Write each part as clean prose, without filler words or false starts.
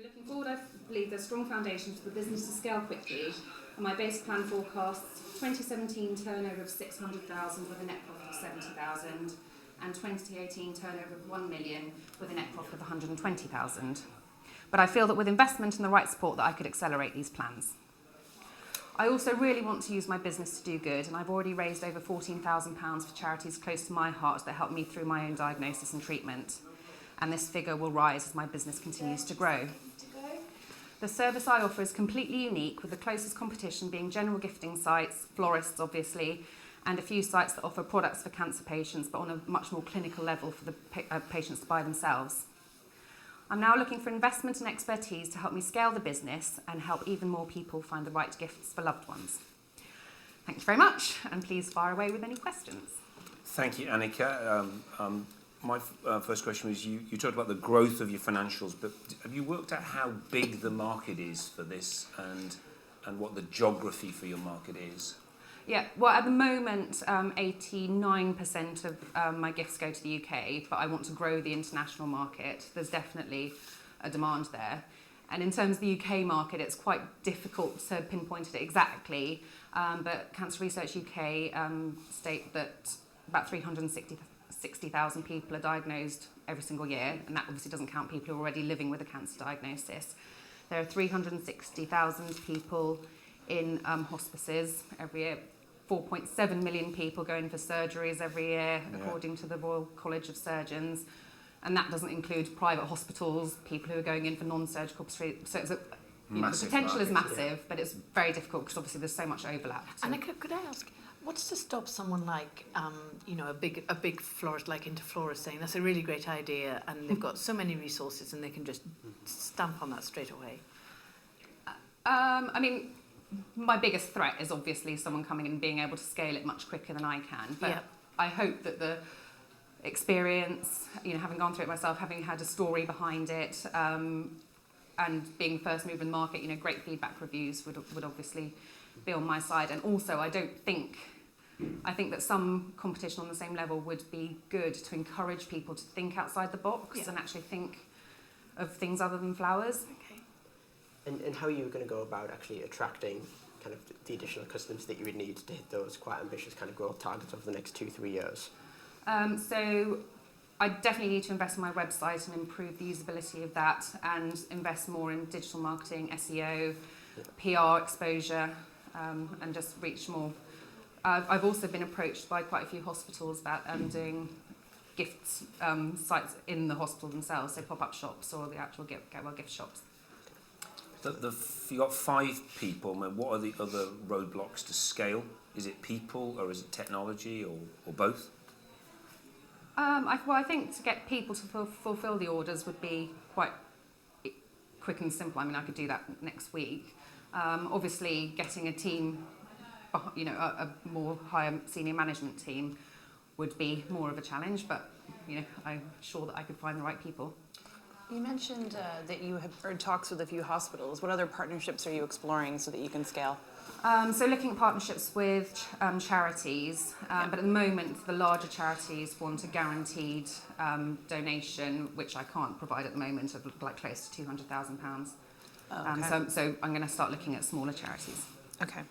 Looking forward, I believe there's strong foundations for the business to scale quickly, and my base plan forecasts 2017 turnover of 600,000 with a net profit of 70,000, and 2018 turnover of 1 million with a net profit of 120,000. But I feel that with investment and the right support that I could accelerate these plans. I also really want to use my business to do good, and I've already raised over £14,000 for charities close to my heart that helped me through my own diagnosis and treatment. And this figure will rise as my business continues to grow. The service I offer is completely unique, with the closest competition being general gifting sites, florists obviously, and a few sites that offer products for cancer patients, but on a much more clinical level for the patients to buy themselves. I'm now looking for investment and expertise to help me scale the business and help even more people find the right gifts for loved ones. Thank you very much, and please fire away with any questions. Thank you, Annika. My first question was, you talked about the growth of your financials, but have you worked out how big the market is for this and what the geography for your market is? Yeah, well, at the moment, 89% of my gifts go to the UK, but I want to grow the international market. There's definitely a demand there. And in terms of the UK market, it's quite difficult to pinpoint it exactly, but Cancer Research UK state that about 360,000 people are diagnosed every single year, and that obviously doesn't count people who are already living with a cancer diagnosis. There are 360,000 people in hospices every year. 4.7 million people go in for surgeries every year, according to the Royal College of Surgeons. And that doesn't include private hospitals, people who are going in for non-surgical procedures. So it's the potential is massive, but it's very difficult because obviously there's so much overlap. So. And could I ask, what's to stop someone like, a big florist like Interflora saying that's a really great idea, and they've got so many resources and they can just stamp on that straight away? I mean, my biggest threat is obviously someone coming in and being able to scale it much quicker than I can. But I hope that the experience, having gone through it myself, having had a story behind it, and being first mover in the market, great feedback reviews would obviously be on my side. And also, I think that some competition on the same level would be good to encourage people to think outside the box and actually think of things other than flowers. And how are you going to go about actually attracting kind of the additional customers that you would need to hit those quite ambitious kind of growth targets over the next 2-3 years? So I definitely need to invest in my website and improve the usability of that, and invest more in digital marketing, SEO, PR exposure, and just reach more. I've also been approached by quite a few hospitals about doing gifts sites in the hospital themselves, so pop-up shops or the actual gift shops. You got 5 people. What are the other roadblocks to scale? Is it people, or is it technology, or both? I think to get people to fulfil the orders would be quite quick and simple. I mean, I could do that next week. Obviously, getting a team, a more higher senior management team would be more of a challenge, but I'm sure that I could find the right people. You mentioned that you have heard talks with a few hospitals. What other partnerships are you exploring so that you can scale? So looking at partnerships with charities, but at the moment the larger charities want a guaranteed donation, which I can't provide at the moment, of like close to £200,000. So I'm going to start looking at smaller charities. Okay.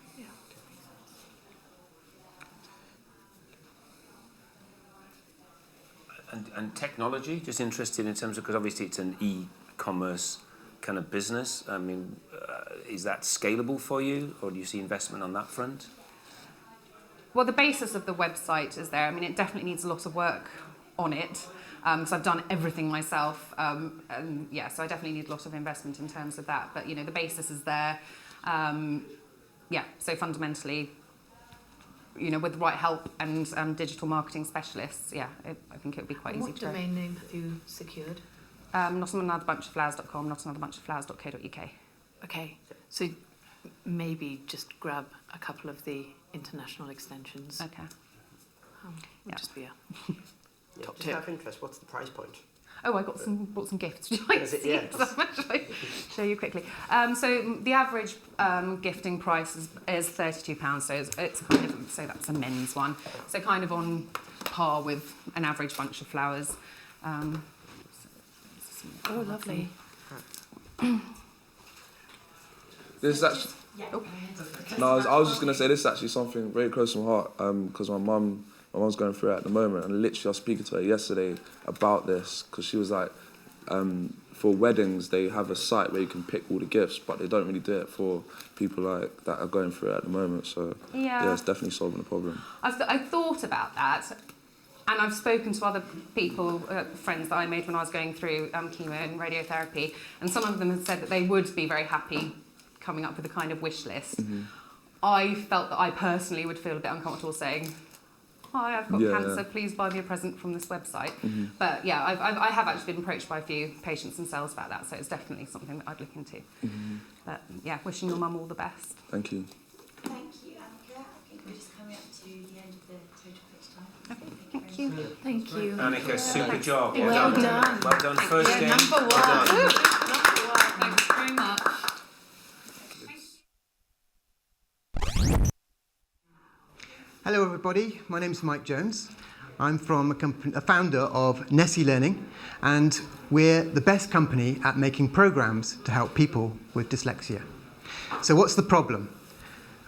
And technology, just interested in terms of, because obviously it's an e-commerce kind of business. I mean, is that scalable for you, or do you see investment on that front? Well, the basis of the website is there. I mean, it definitely needs a lot of work on it, because I've done everything myself. So I definitely need a lot of investment in terms of that. But, the basis is there. So fundamentally, with the right help and digital marketing specialists, I think it would be quite easy to grow. What domain name have you secured? Notanotherbunchoflowers.com, notanotherBunchoflowers.co.uk. Okay, so maybe just grab a couple of the international extensions. Okay. Would just be a top Just tip. out of interest, what's the price point? Oh, bought some gifts. Would you like to see Yeah. some? Shall I show you quickly? So the average gifting price is £32. So it's kind of, so that's a men's one. So kind of on par with an average bunch of flowers. Oh, lovely. This is actually. No, I was just gonna say this is actually something very close to my heart because my mum's going through it at the moment, and literally I was speaking to her yesterday about this because she was like, for weddings they have a site where you can pick all the gifts, but they don't really do it for people like that are going through it at the moment. So yeah, it's definitely solving the problem. I've thought about that, and I've spoken to other people, friends that I made when I was going through chemo and radiotherapy, and some of them have said that they would be very happy coming up with a kind of wish list. I felt that I personally would feel a bit uncomfortable saying, hi, I've got cancer, please buy me a present from this website. But yeah, I have actually been approached by a few patients themselves about that, so it's definitely something that I'd look into. But yeah, wishing your mum all the best. Thank you. Thank you, Annika. I think we're just coming up to the end of the total pitch time. Okay, thank you. Thank you. Annika, super job. Well done. Well done. First game. Number one. Well done. Number one. Thanks very much. Hello everybody, my name is Mike Jones. I'm from a founder of Nessy Learning, and we're the best company at making programs to help people with dyslexia. So what's the problem?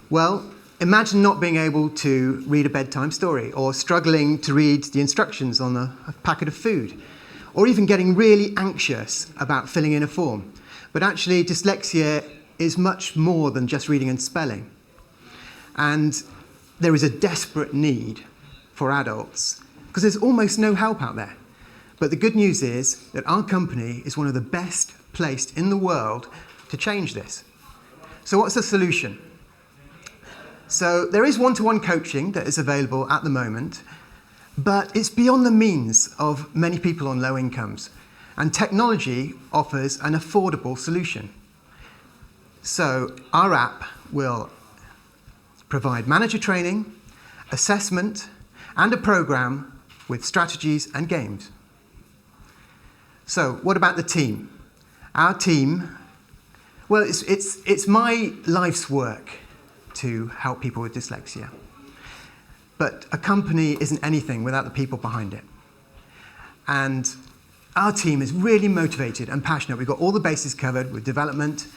Well, imagine not being able to read a bedtime story, or struggling to read the instructions on a packet of food, or even getting really anxious about filling in a form. But actually, dyslexia is much more than just reading and spelling. And there is a desperate need for adults because there's almost no help out there. But the good news is that our company is one of the best placed in the world to change this. So what's the solution? So there is one-to-one coaching that is available at the moment, but it's beyond the means of many people on low incomes. And technology offers an affordable solution. So our app will provide manager training, assessment, and a program with strategies and games. So what about the team? Our team, well, it's my life's work to help people with dyslexia. But a company isn't anything without the people behind it. And our team is really motivated and passionate. We've got all the bases covered with development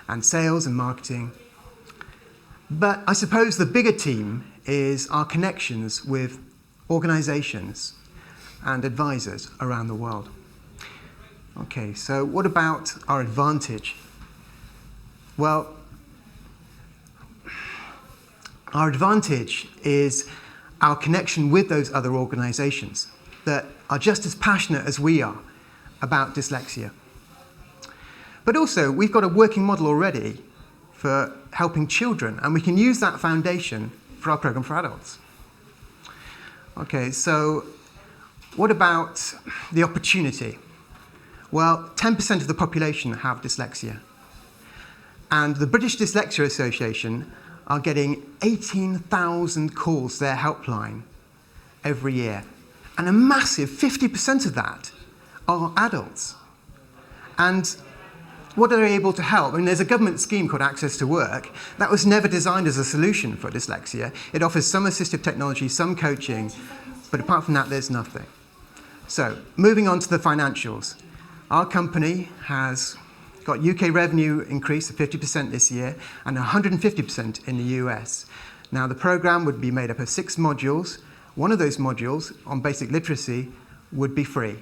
and sales and marketing. But I suppose the bigger team is our connections with organizations and advisors around the world. Okay, so what about our advantage? Well, our advantage is our connection with those other organizations that are just as passionate as we are about dyslexia. But also, we've got a working model already for helping children, and we can use that foundation for our program for adults. Okay, so what about the opportunity? Well, 10% of the population have dyslexia. And the British Dyslexia Association are getting 18,000 calls to their helpline every year. And a massive 50% of that are adults. And what are they able to help? I mean, there's a government scheme called Access to Work that was never designed as a solution for dyslexia. It offers some assistive technology, some coaching, but apart from that, there's nothing. So, moving on to the financials. Our company has got UK revenue increase of 50% this year and 150% in the US. Now, the program would be made up of 6 modules. One of those modules on basic literacy would be free,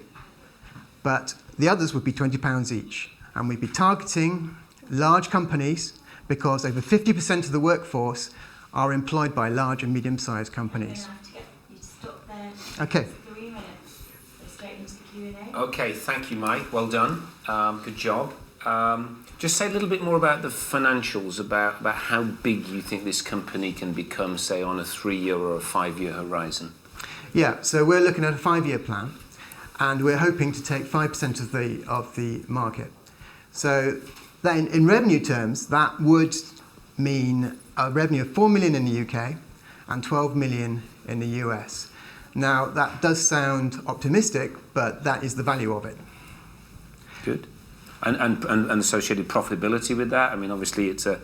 but the others would be £20 each. And we'd be targeting large companies because over 50% of the workforce are employed by large and medium-sized companies. I'm going to have to get you to stop there. Okay. 3 minutes. Go straight into the Q&A. Okay, thank you, Mike. Well done. Good job. Just say a little bit more about the financials, about how big you think this company can become, say, on a 3-year or a 5-year horizon. Yeah, so we're looking at a 5-year plan, and we're hoping to take 5% of the market. So then in revenue terms, that would mean a revenue of 4 million in the UK and 12 million in the US. Now, that does sound optimistic, but that is the value of it. Good. And associated profitability with that? I mean, obviously, it's a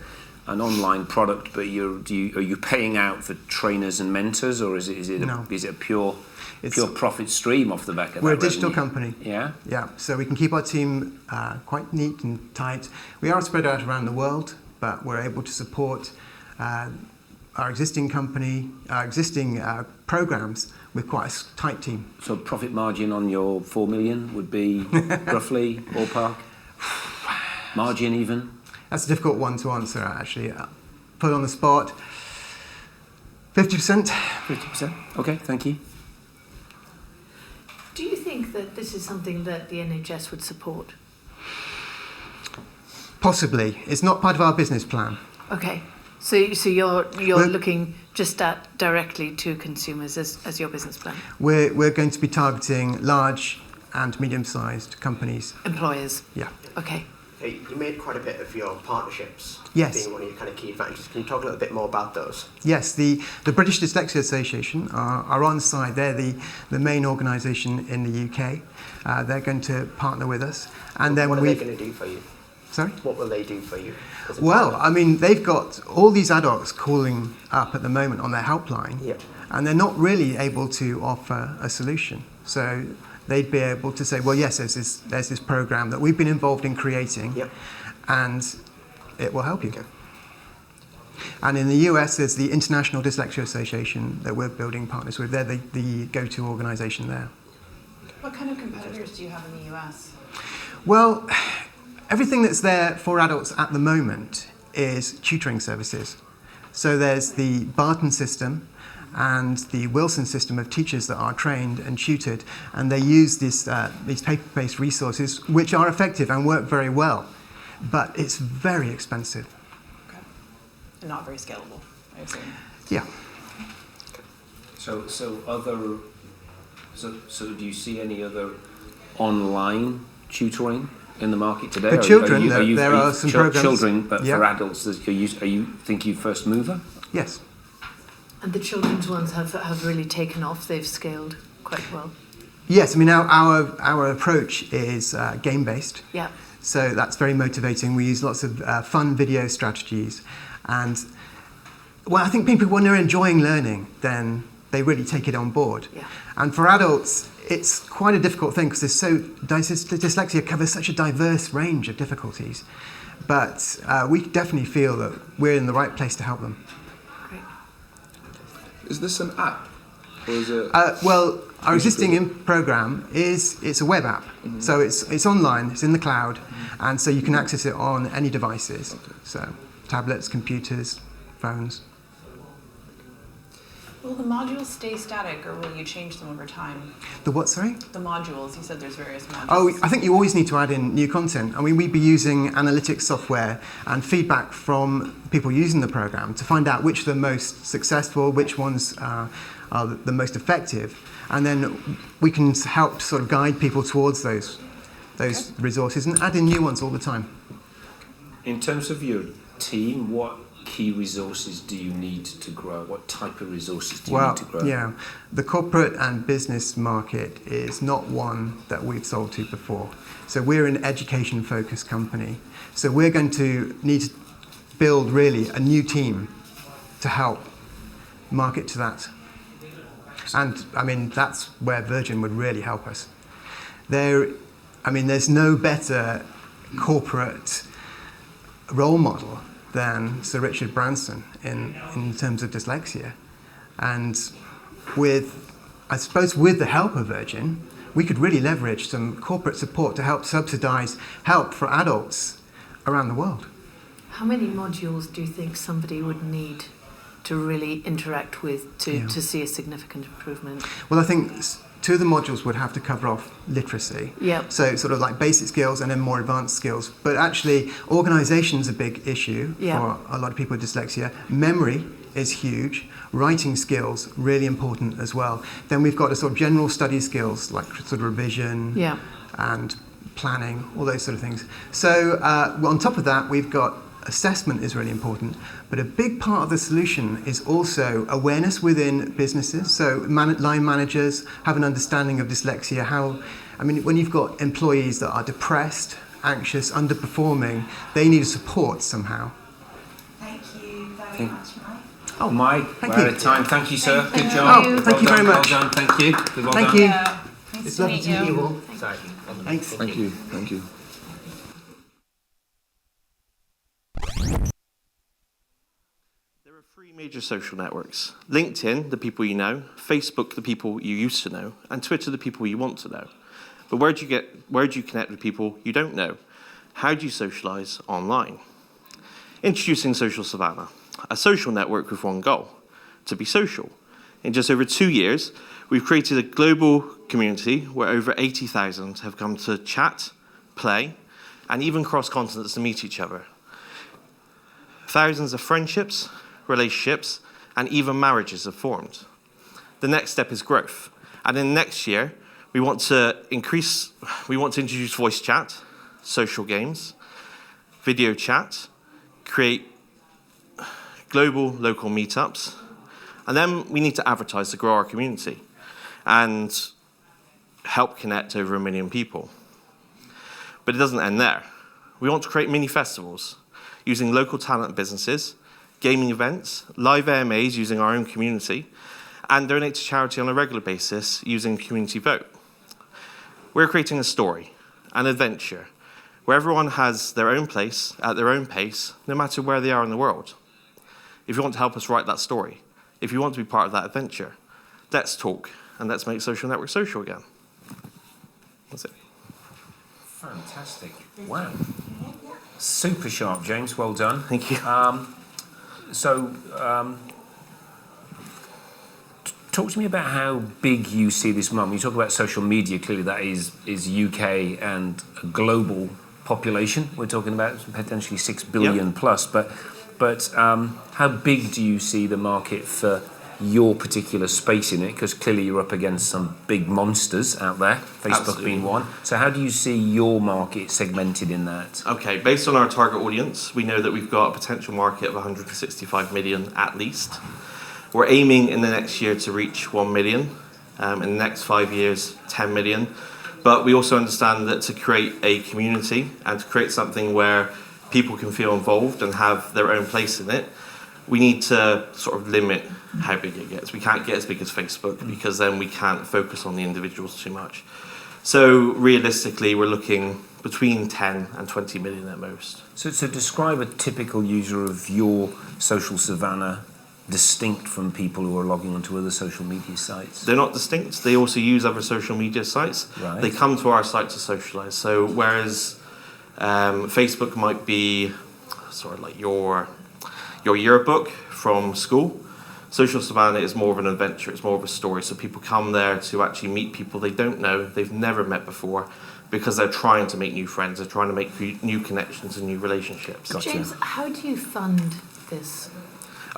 an online product, but are you paying out for trainers and mentors, or is it No. a pure It's- pure profit stream off the back of We're a that digital revenue? company. Yeah. Yeah, so we can keep our team quite neat and tight. We are spread out around the world, but we're able to support our existing company, our existing programs with quite a tight team. So profit margin on your 4 million would be roughly ballpark? Margin even? That's a difficult one to answer, actually. Put on the spot, 50%. 50%? Okay, thank you. Do you think that this is something that the NHS would support? Possibly. It's not part of our business plan. Okay, so you're Well- looking just at directly to consumers as your business plan? We're going to be targeting large and medium-sized companies. Employers? Yeah. Okay. Hey, you made quite a bit of your partnerships Yes. being one of your kind of key advantages. Can you talk a little bit more about those? Yes, the British Dyslexia Association are on side. They're the main organisation in the UK. They're going to partner with us. And then what are they going to do for you? Sorry? What will they do for you? as a Well, partner? I mean, they've got all these adults calling up at the moment on their helpline, Yeah. and they're not really able to offer a solution. So they'd be able to say, well, yes, there's this program that we've been involved in creating, Yep. and it will help you. Okay. And in the US, there's the International Dyslexia Association that we're building partners with. They're the go-to organisation there. What kind of competitors do you have in the US? Well, everything that's there for adults at the moment is tutoring services. So there's the Barton system and the Wilson system of teachers that are trained and tutored, and they use these paper-based resources, which are effective and work very well, but it's very expensive. Okay. And not very scalable, I assume. Yeah. So do you see any other online tutoring in the market today? For children, there are some programs. Children, but Yeah. for adults, are you first mover? Yes. And the children's ones have really taken off. They've scaled quite well. Yes, I mean, our approach is game-based. Yeah. So that's very motivating. We use lots of fun video strategies. And well, I think people, when they're enjoying learning, then they really take it on board. Yeah. And for adults, it's quite a difficult thing because dyslexia covers such a diverse range of difficulties. But we definitely feel that we're in the right place to help them. Great. Is this an app? Or is it... Well, our existing program it's a web app. Mm-hmm. So it's online, it's in the cloud, and so you can access it on any devices. Okay. So tablets, computers, phones. Will the modules stay static or will you change them over time? The what, sorry? The modules, you said there's various modules. Oh, I think you always need to add in new content. I mean, we'd be using analytics software and feedback from people using the program to find out which are the most successful, which ones are the most effective, and then we can help sort of guide people towards those resources and add in new ones all the time. In terms of your team, what key resources do you need to grow? What type of resources do you need to grow? Yeah, the corporate and business market is not one that we've sold to before. So we're an education-focused company. So we're going to need to build really a new team to help market to that. And I mean, that's where Virgin would really help us. There's no better corporate role model than Sir Richard Branson in terms of dyslexia. And I suppose with the help of Virgin, we could really leverage some corporate support to help subsidise help for adults around the world. How many modules do you think somebody would need to really interact with to see a significant improvement? Well, I think two of the modules would have to cover off literacy. Yeah. So sort of like basic skills and then more advanced skills. But actually, organisation's a big issue for a lot of people with dyslexia. Memory is huge. Writing skills, really important as well. Then we've got a sort of general study skills like sort of revision and planning, all those sort of things. So on top of that, we've got assessment is really important, but a big part of the solution is also awareness within businesses. So line managers have an understanding of dyslexia. When you've got employees that are depressed, anxious, underperforming, they need support somehow. Thank very much, Mike. Oh, Mike, Thank we're you. out of time. Thank you, sir. Good Thank job. you. Oh, thank you Well very done, much. Well done. Thank you. Well Thank done. you. Yeah. Nice It's to lovely meet to meet you. you all. Sorry. Thanks. Thank you. Thank you. There are three major social networks: LinkedIn, the people you know; Facebook, the people you used to know; and Twitter, the people you want to know. But where do you connect with people you don't know? How do you socialize online? Introducing Social Savanna, a social network with one goal: to be social. In just over 2 years, we've created a global community where over 80,000 have come to chat, play, and even cross continents to meet each other. Thousands of friendships, relationships, and even marriages have formed. The next step is growth. And in next year, we want to introduce voice chat, social games, video chat, create global local meetups, and then we need to advertise to grow our community and help connect over 1 million people. But it doesn't end there. We want to create mini festivals using local talent businesses, gaming events, live AMAs using our own community, and donate to charity on a regular basis using community vote. We're creating a story, an adventure, where everyone has their own place at their own pace, no matter where they are in the world. If you want to help us write that story, if you want to be part of that adventure, let's talk and let's make social network social again. That's it. Fantastic. Wow. Super sharp, James. Well done. Thank you. Talk to me about how big you see this moment. You talk about social media, clearly that is UK and a global population. We're talking about potentially 6 billion plus, but how big do you see the market for your particular space in it? Because clearly you're up against some big monsters out there, Facebook Absolutely. being one. So how do you see your market segmented in that? Okay, based on our target audience, we know that we've got a potential market of 165 million at least. We're aiming in the next year to reach 1 million, in the next 5 years, 10 million. But we also understand that to create a community and to create something where people can feel involved and have their own place in it, we need to sort of limit how big it gets. We can't get as big as Facebook because then we can't focus on the individuals too much. So realistically, we're looking between 10 and 20 million at most. So describe a typical user of your social Savanna distinct from people who are logging onto other social media sites. They're not distinct. They also use other social media sites. Right. They come to our site to socialize. So whereas Facebook might be sort of like your yearbook from school, Social Savanna is more of an adventure. It's more of a story. So people come there to actually meet people they don't know, they've never met before, because they're trying to make new friends, they're trying to make new connections and new relationships. Gotcha. James, how do you fund this?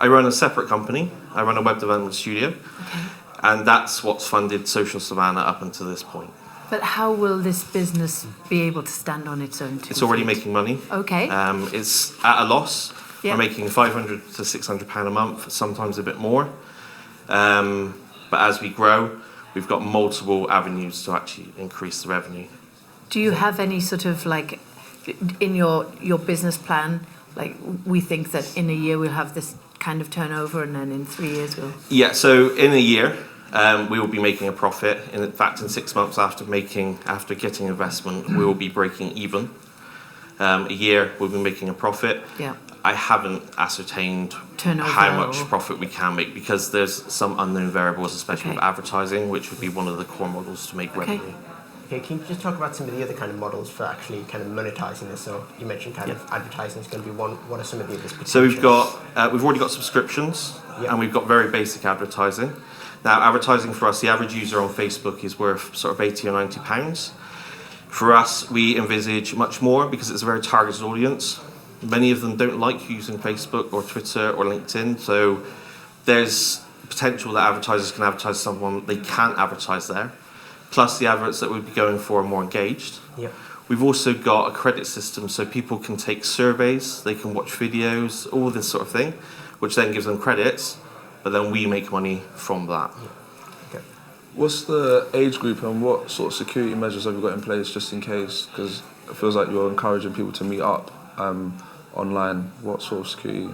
I run a separate company. I run a web development studio. Okay. And that's what's funded Social Savanna up until this point. But how will this business be able to stand on its own 2 It's already feet? making money. Okay. It's at a loss. Yeah. We're making £500 to £600 a month, sometimes a bit more. But as we grow, we've got multiple avenues to actually increase the revenue. Do you have any sort of like in your business plan? Like we think that in a year we'll have this kind of turnover, and then in 3 years we'll. Yeah. So in a year, we will be making a profit. In fact, in 6 months after getting investment, we will be breaking even. A year, we'll be making a profit. Yeah. I haven't ascertained Turnover how much or- profit we can make because there's some unknown variables, especially Okay. with advertising, which would be one of the core models to make Okay. revenue. Okay, can you just talk about some of the other kind of models for actually kind of monetizing this? So you mentioned kind of advertising is going to be one. What are some of the others? So we've already got subscriptions, Yeah. and we've got very basic advertising. Now, advertising for us, the average user on Facebook is worth sort of £80 or £90. For us, we envisage much more because it's a very targeted audience. Many of them don't like using Facebook or Twitter or LinkedIn, so there's potential that advertisers can advertise someone they can't advertise there. Plus, the adverts that we'd be going for are more engaged. Yeah. We've also got a credit system, so people can take surveys, they can watch videos, all this sort of thing, which then gives them credits, but then we make money from that. Okay. What's the age group and what sort of security measures have you got in place just in case? Because it feels like you're encouraging people to meet up online. What sort of security?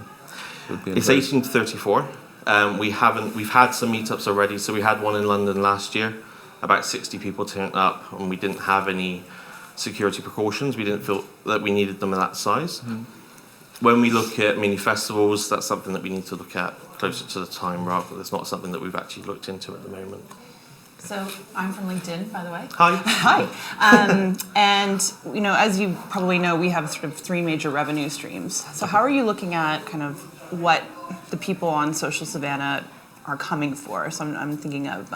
would be in It's place? 18 to 34. We've had some meetups already. So we had one in London last year. About 60 people turned up, and we didn't have any security precautions. We didn't feel that we needed them of that size. When we look at mini festivals, that's something that we need to look at closer to the time, rather. It's not something that we've actually looked into at the moment. So I'm from LinkedIn, by the way. Hi. Hi. And you know, as you probably know, we have sort of 3 major revenue streams. So how are you looking at kind of what the people on Social Savanna are coming for? So I'm thinking of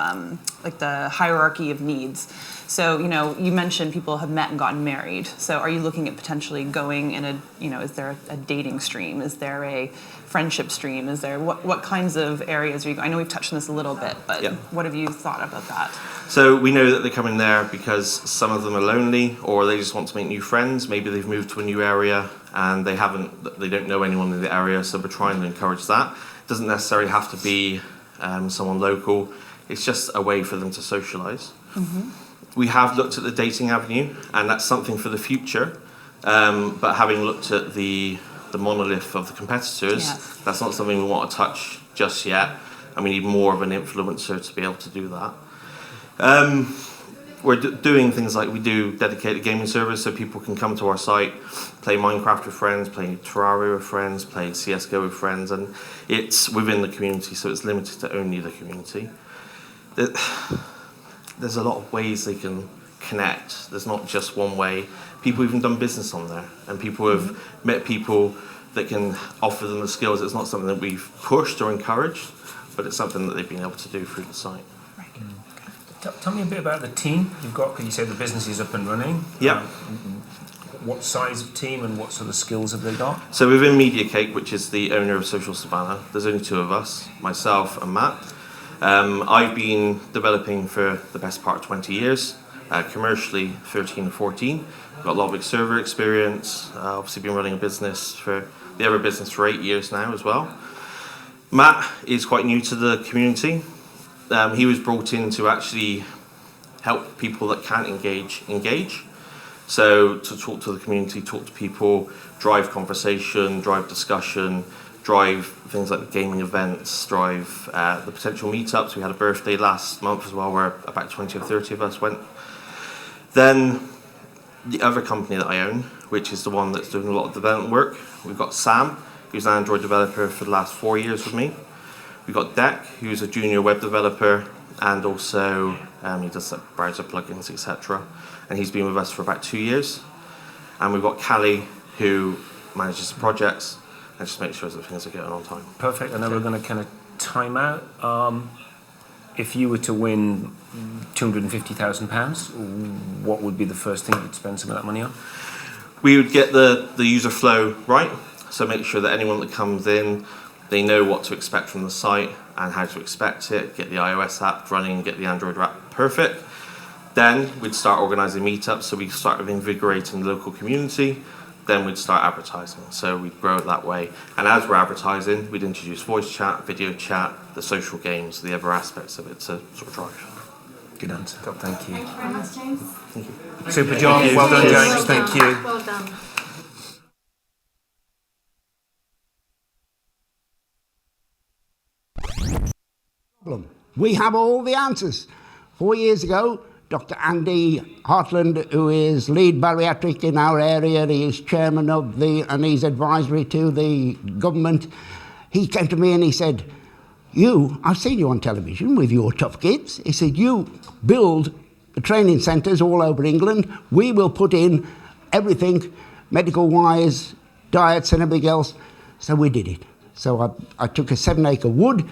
like the hierarchy of needs. So, you know, you mentioned people have met and gotten married. So are you looking at potentially going in a, you know, is there a dating stream? Is there a friendship stream? Is there, what kinds of areas are you, I know we've touched on this a little bit, but Yeah. what have you thought about that? So we know that they come in there because some of them are lonely, or they just want to make new friends. Maybe they've moved to a new area and they don't know anyone in the area, so we're trying to encourage that. It doesn't necessarily have to be someone local. It's just a way for them to socialise. We have looked at the dating avenue, and that's something for the future. But having looked at the monolith of the competitors, Yes. that's not something we want to touch just yet, and we need more of an influencer to be able to do that. We're doing things like we do dedicated gaming service, so people can come to our site, play Minecraft with friends, play Terraria with friends, play CSGO with friends, and it's within the community, so it's limited to only the community. There's a lot of ways they can connect. There's not just one way. People have even done business on there, and people have met people that can offer them the skills. It's not something that we've pushed or encouraged, but it's something that they've been able to do through the site. Tell me a bit about the team you've got, because you said the business is up and running. Yeah. What size of team and what sort of skills have they got? So within Media Cake, which is the owner of Social Savanna, there's only 2 of us, myself and Matt. I've been developing for the best part of 20 years, commercially 13 or 14. I've got a lot of big server experience, obviously been running the other business for 8 years now as well. Matt is quite new to the community. He was brought in to actually help people that can't engage. So to talk to the community, talk to people, drive conversation, drive discussion, drive things like the gaming events, drive the potential meetups. We had a birthday last month as well where about 20 or 30 of us went. Then the other company that I own, which is the one that's doing a lot of development work, we've got Sam, who's an Android developer for the last 4 years with me. We've got Deck, who's a junior web developer, and also he does like browser plugins, etc. And he's been with us for about 2 years. And we've got Callie, who manages the projects and just makes sure that things are going on time. Perfect. I know we're going to kind of time out. If you were to win £250,000, what would be the first thing you'd spend some of that money on? We would get the user flow right, so make sure that anyone that comes in, they know what to expect from the site and how to expect it, get the iOS app running, get the Android app perfect. Then we'd start organising meetups, so we'd start invigorating the local community. Then we'd start advertising, so we'd grow it that way. And as we're advertising, we'd introduce voice chat, video chat, the social games, the other aspects of it to sort of drive. Good answer. Thank you. Thank you very much, James. Thank you. Super, John. Well done, James. Thank you. Well done. We have all the answers. 4 years ago, Dr. Andy Hartland, who is lead bariatric in our area, he is chairman of and he's advisory to the government. He came to me and he said, I've seen you on television with your tough kids. He said, you build the training centres all over England. We will put in everything, medical-wise, diets and everything else. So we did it. So I took a 7-acre wood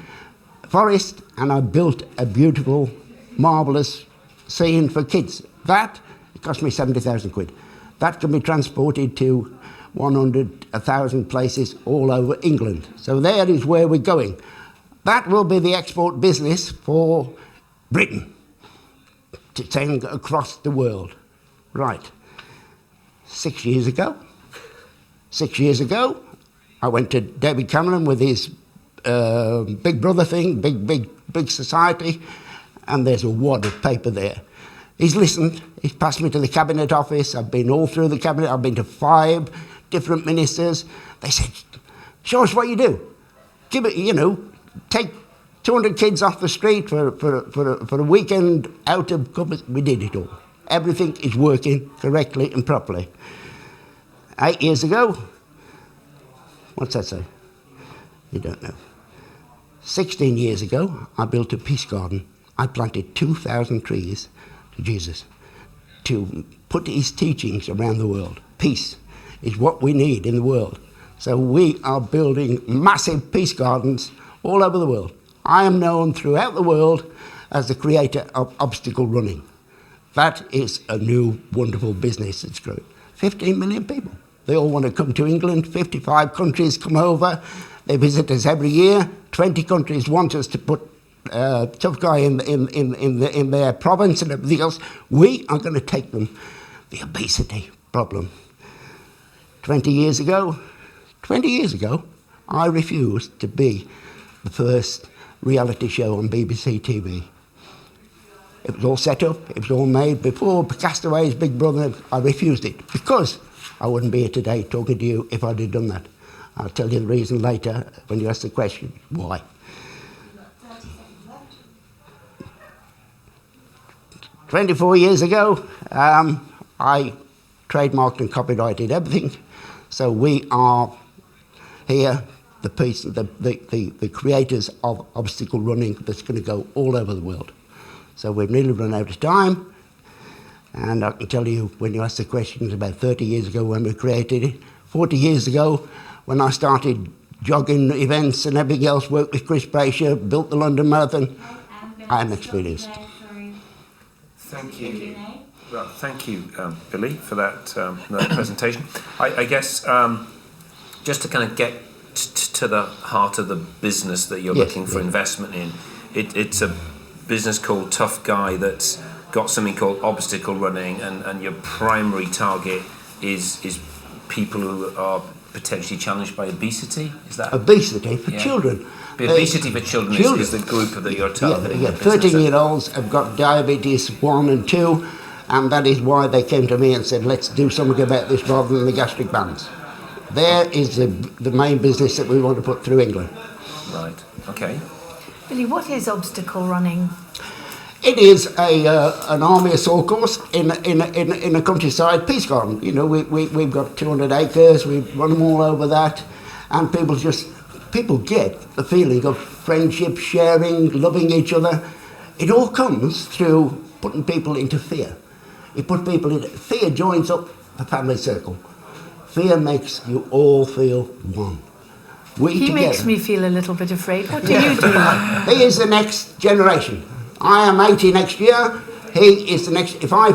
forest and I built a beautiful, marvellous scene for kids. That it cost me 70,000 quid. That can be transported to 1,000 places all over England. So there is where we're going. That will be the export business for Britain to take across the world. Right. 6 years ago, I went to David Cameron with his Big Brother thing, big society, and there's a wad of paper there. He's listened, he's passed me to the Cabinet Office, I've been all through the Cabinet, I've been to 5 different ministers. They said, show us what you do. give it, take 200 kids off the street for a weekend out of cover. We did it all. Everything is working correctly and properly. 8 years ago, what's that say? You don't know. 16 years ago, I built a peace garden. I planted 2,000 trees to Jesus to put his teachings around the world. Peace is what we need in the world. So we are building massive peace gardens all over the world. I am known throughout the world as the creator of obstacle running. That is a new, wonderful business that's growing. 15 million people. They all want to come to England. 55 countries come over. They visit us every year. 20 countries want us to put Tough Guy in their province and everything else. We are going to take them the obesity problem. 20 years ago, I refused to be the first reality show on BBC TV. It was all set up, it was all made before Castaway's Big Brother. I refused it because I wouldn't be here today talking to you if I'd have done that. I'll tell you the reason later when you ask the question, why. 24 years ago, I trademarked and copyrighted everything. So we are here, the creators of obstacle running that's going to go all over the world. So we've nearly run out of time. And I can tell you, when you ask the questions, about 30 years ago when we created it, 40 years ago when I started jogging events and everything else, worked with Chris Brasher, built the London Marathon, I'm experienced. Thank you. Well, thank you, Billy, for that presentation. I guess just to kind of get to the heart of the business that you're looking for investment in, it's a business called Tough Guy that's got something called obstacle running, and your primary target is people who are potentially challenged by obesity. Is that obesity for children? Obesity for children is the group that you're targeting. Yeah, 13-year-olds have got diabetes 1 and 2, and that is why they came to me and said, let's do something about this rather than the gastric bands. There is the main business that we want to put through England. Right, okay. Billy, what is obstacle running? It is an army assault course in a countryside peace garden. You know, we've got 200 acres, we run them all over that, and people get the feeling of friendship, sharing, loving each other. It all comes through putting people into fear. Fear joins up the family circle. Fear makes you all feel one. He makes me feel a little bit afraid. What do you do? He is the next generation. I am 80 next year. He is the next. If I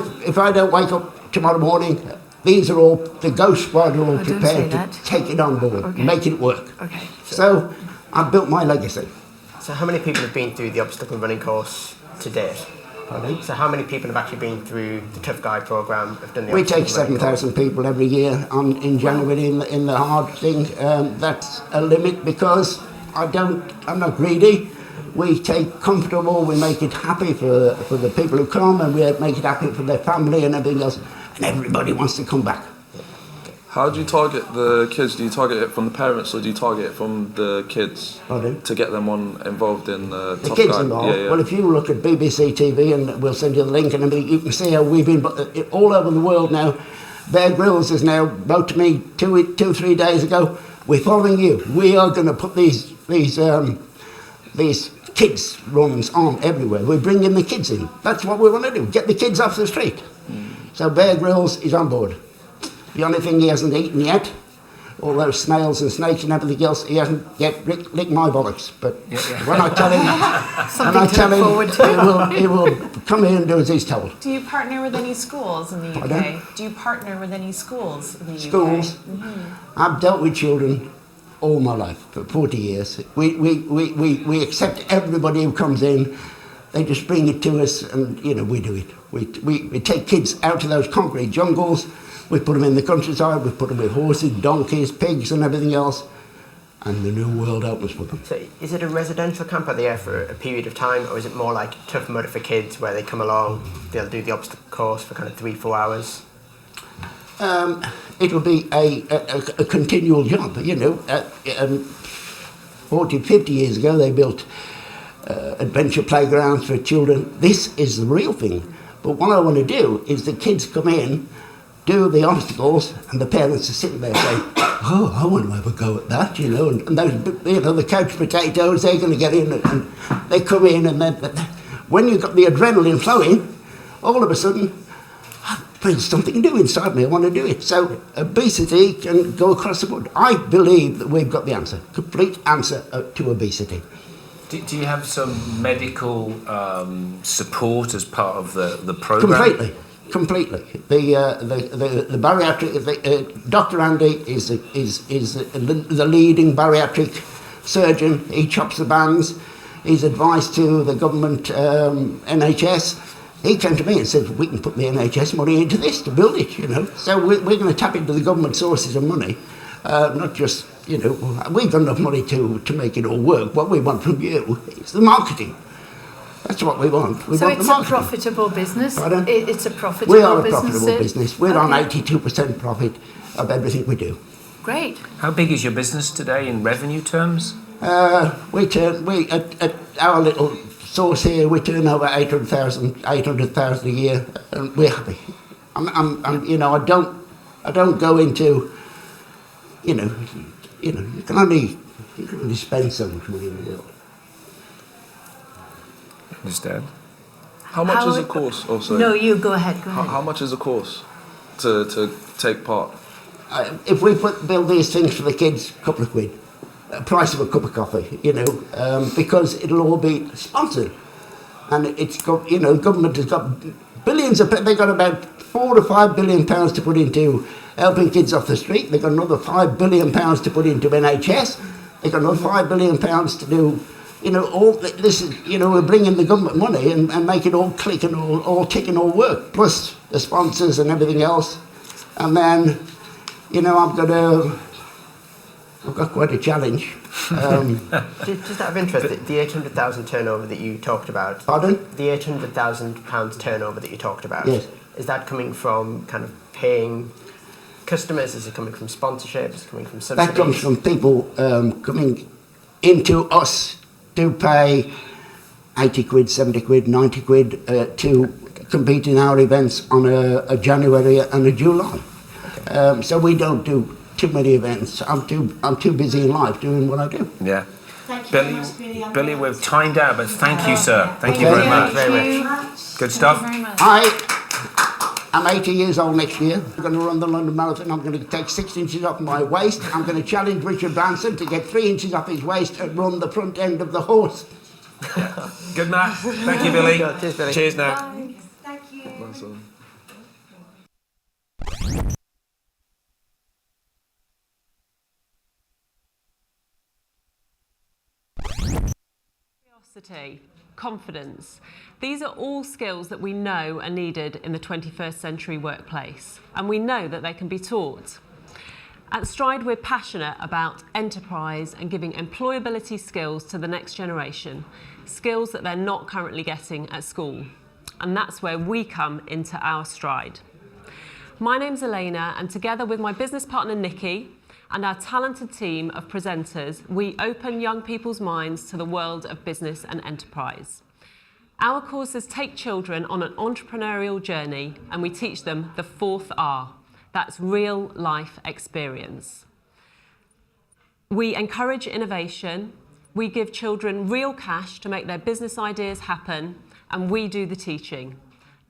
don't wake up tomorrow morning, these are all, the ghost squad are all prepared to take it on board, make it work. Okay. So I've built my legacy. So how many people have been through the obstacle running course to date? Pardon? So how many people have actually been through the Tough Guy programme? Have done the We take 7,000 people every year in January in the hard thing. That's a limit because I'm not greedy. We take comfortable, we make it happy for the people who come, and we make it happy for their family and everything else, and everybody wants to come back. How do you target the kids? Do you target it from the parents, or do you target it from the kids? Pardon? To get them involved in the Tough kids Guy? involved? Yeah. Well, if you look at BBC TV, and we'll send you the link, and you can see how we've been all over the world now. Bear Grylls has now wrote to me 3 days ago, we're following you. We are going to put these kids runs on everywhere. We're bringing the kids in. That's what we want to do, get the kids off the street. So Bear Grylls is on board. The only thing he hasn't eaten yet, all those snails and snakes and everything else, he hasn't yet licked my bollocks. But when I tell him, he will come in and do as he's told. Do you partner with any schools in the UK? Pardon? Do you partner with any schools in the UK? Schools? I've dealt with children all my life, for 40 years. We accept everybody who comes in. They just bring it to us, and we do it. We take kids out of those concrete jungles. We put them in the countryside. We put them with horses, donkeys, pigs, and everything else. And the new world opens for them. So is it a residential camp? Are they there for a period of time, or is it more like Tough Mudder for kids, where they come along, they'll do the obstacle course for kind of 3-4 hours? It'll be a continual job, 40, 50 years ago, they built adventure playgrounds for children. This is the real thing. But what I want to do is the kids come in, do the obstacles, and the parents are sitting there saying, oh, I want to have a go at that, you know. And those, you know, the couch potatoes, they're going to get in, and they come in, and then when you've got the adrenaline flowing, all of a sudden, I feel something new inside me. I want to do it. So obesity can go across the board. I believe that we've got the answer, complete answer to obesity. Do you have some medical support as part of the program? Completely. The bariatric, Dr. Andy is the leading bariatric surgeon. He chops the bands. He's advised to the government NHS. He came to me and said, we can put the NHS money into this to build it, you know. So we're going to tap into the government sources of money, not just, you know, we've got enough money to make it all work. What we want from you is the marketing. That's what we want. We so want it's the a profitable business? Pardon? It's a profitable business? We are a profitable business. We're on 82% profit of everything we do. Great. How big is your business today in revenue terms? At our little source here, we turn over 800,000 a year, and we're happy. I'm you know, I don't go into, you know, you can only spend so much money in the world. Understand. How much is a course? Oh, sorry. No, you go ahead. How much is a course to take part? If we build these things for the kids, a couple of quid. Price of a cup of coffee, you know, because it'll all be sponsored. And it's got, you know, government has got billions of, they've got about £4 to £5 billion to put into helping kids off the street. They've got another £5 billion to put into NHS. They've got another £5 billion to do, you know, all this is, you know, we're bringing the government money and make it all click and all tick and all work, plus the sponsors and everything else. And then, you know, I've got quite a challenge. Just out of interest, the 800,000 turnover that you talked about. Pardon? The £800,000 turnover that you talked about. Yes. Is that coming from kind of paying customers? Is it coming from sponsorships? Is it coming from subsidies? That comes from people coming into us to pay 80 quid, 70 quid, 90 quid to compete in our events on a January and a July. Okay. So we don't do too many events. I'm too busy in life doing what I do. Yeah. Thank you Billy, very much, Billy. Billy, we've timed out, but thank you, sir. Thank you very much. Very much. Good stuff. I'm 80 years old next year. I'm going to run the London Marathon. I'm going to take 6 inches off my waist. I'm going to challenge Richard Branson to get 3 inches off his waist and run the front end of the horse. Good night. Thank you, Billy. Cheers, Billy. Cheers now. Thanks. Thank you. Nice one. Curiosity, confidence. These are all skills that we know are needed in the 21st century workplace, and we know that they can be taught. At Stride, we're passionate about enterprise and giving employability skills to the next generation, skills that they're not currently getting at school. And that's where we come into our stride. My name's Elena, and together with my business partner Nikki and our talented team of presenters, we open young people's minds to the world of business and enterprise. Our courses take children on an entrepreneurial journey, and we teach them the 4th R. That's real life experience. We encourage innovation, we give children real cash to make their business ideas happen, and we do the teaching.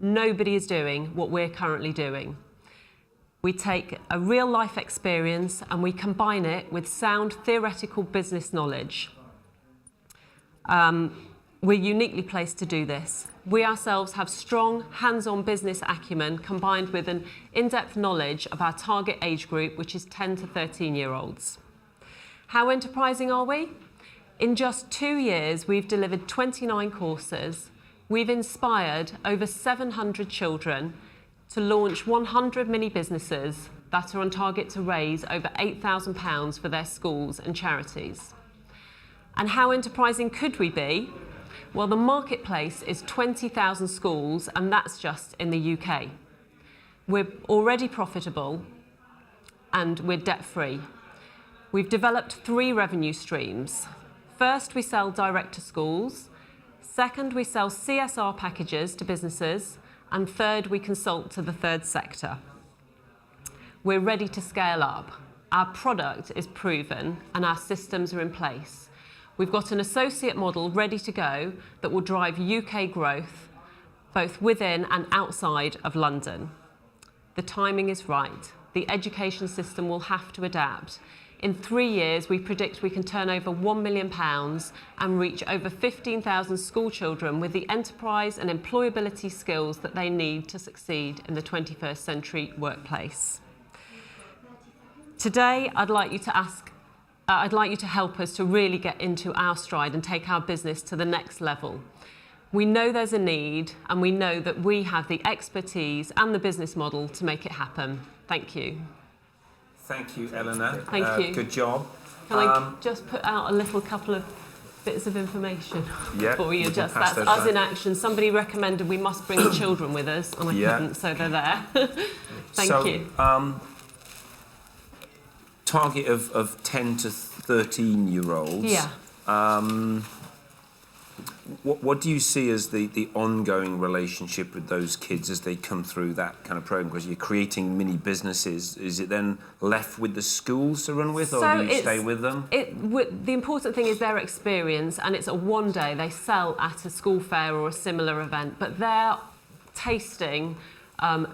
Nobody is doing what we're currently doing. We take a real life experience and we combine it with sound theoretical business knowledge. We're uniquely placed to do this. We ourselves have strong hands-on business acumen combined with an in-depth knowledge of our target age group, which is 10 to 13-year-olds. How enterprising are we? In just 2 years, we've delivered 29 courses. We've inspired over 700 children to launch 100 mini businesses that are on target to raise over £8,000 for their schools and charities. And how enterprising could we be? Well, the marketplace is 20,000 schools, and that's just in the UK. We're already profitable, and we're debt-free. We've developed 3 revenue streams. First, we sell direct to schools. Second, we sell CSR packages to businesses. And third, we consult to the third sector. We're ready to scale up. Our product is proven and our systems are in place. We've got an associate model ready to go that will drive UK growth both within and outside of London. The timing is right. The education system will have to adapt. In 3 years, we predict we can turn over £1 million and reach over 15,000 school children with the enterprise and employability skills that they need to succeed in the 21st century workplace. Today, I'd like you to help us to really get into our stride and take our business to the next level. We know there's a need, and we know that we have the expertise and the business model to make it happen. Thank you. Thank you, Eleanor. Thank you. Good job. Can I just put out a little couple of bits of information for you? Just that's us in action. Somebody recommended we must bring the children with us, and I couldn't, so they're there. Thank you. Target of 10 to 13-year-olds. Yeah. What do you see as the ongoing relationship with those kids as they come through that kind of program? Because you're creating mini businesses. Is it then left with the schools to run with, or do you stay with them? The important thing is their experience, and it's a one day. They sell at a school fair or a similar event, but they're tasting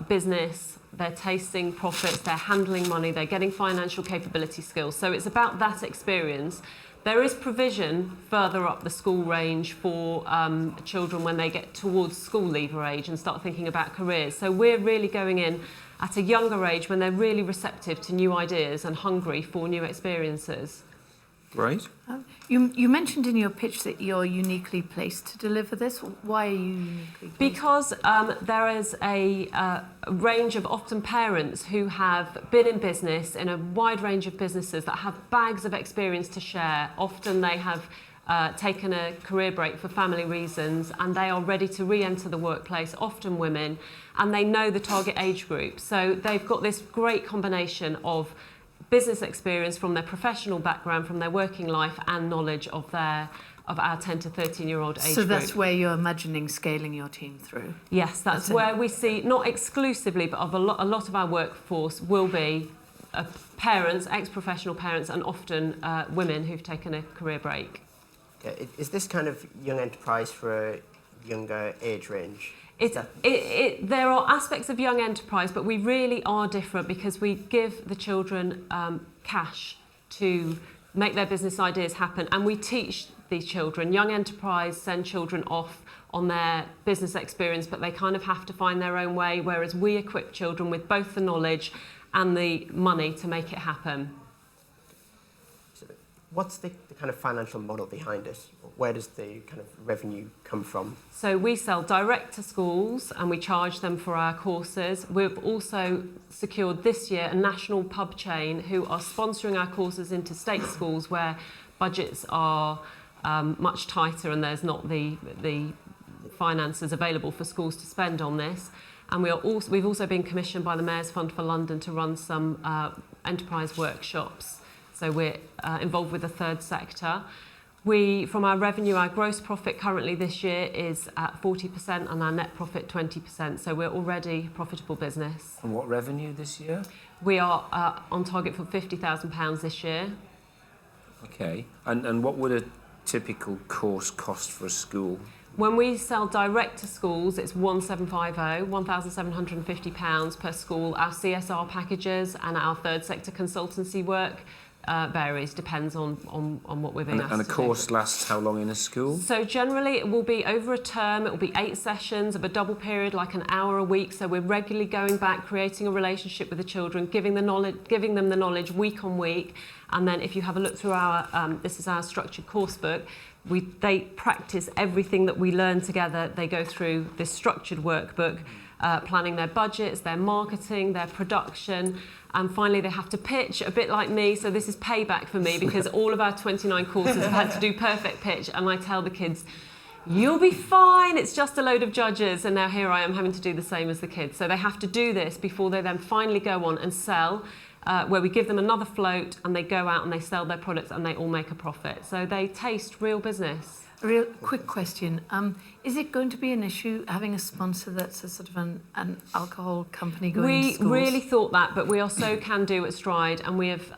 business, they're tasting profits, they're handling money, they're getting financial capability skills. So it's about that experience. There is provision further up the school range for children when they get towards school leaver age and start thinking about careers. So we're really going in at a younger age when they're really receptive to new ideas and hungry for new experiences. Right. You mentioned in your pitch that you're uniquely placed to deliver this. Why are you uniquely placed? Because there is a range of often parents who have been in business in a wide range of businesses that have bags of experience to share. Often they have taken a career break for family reasons and they are ready to re-enter the workplace, often women, and they know the target age group. So they've got this great combination of business experience from their professional background, from their working life, and knowledge of our 10 to 13-year-old age group. So that's where you're imagining scaling your team through? Yes, that's where we see, not exclusively, but a lot of our workforce will be parents, ex-professional parents, and often women who've taken a career break. Is this kind of young enterprise for a younger age range? There are aspects of young enterprise, but we really are different because we give the children cash to make their business ideas happen, and we teach these children. Young enterprise send children off on their business experience, but they kind of have to find their own way, whereas we equip children with both the knowledge and the money to make it happen. What's the kind of financial model behind it? Where does the kind of revenue come from? So we sell direct to schools and we charge them for our courses. We've also secured this year a national pub chain who are sponsoring our courses into state schools where budgets are much tighter and there's not the finances available for schools to spend on this. And we've also been commissioned by the Mayor's Fund for London to run some enterprise workshops. So we're involved with the third sector. From our revenue, our gross profit currently this year is at 40% and our net profit 20%. So we're already a profitable business. And what revenue this year? We are on target for £50,000 this year. Okay. And what would a typical course cost for a school? When we sell direct to schools, it's £1,750 per school. Our CSR packages and our third sector consultancy work varies, depends on what we're being asked to do. And a course lasts how long in a school? So generally it will be over a term, it will be 8 sessions of a double period, like an hour a week. So we're regularly going back, creating a relationship with the children, giving them the knowledge week on week. And then if you have a look through our, this is our structured course book, they practice everything that we learn together. They go through this structured workbook, planning their budgets, their marketing, their production, and finally they have to pitch, a bit like me. So this is payback for me because all of our 29 courses have had to do perfect pitch, and I tell the kids, you'll be fine, it's just a load of judges. And now here I am having to do the same as the kids. So they have to do this before they then finally go on and sell where we give them another float and they go out and they sell their products and they all make a profit. So they taste real business. A real quick question. Is it going to be an issue having a sponsor that's a sort of an alcohol company going into schools? We really thought that, but we are so can-do at Stride, and we have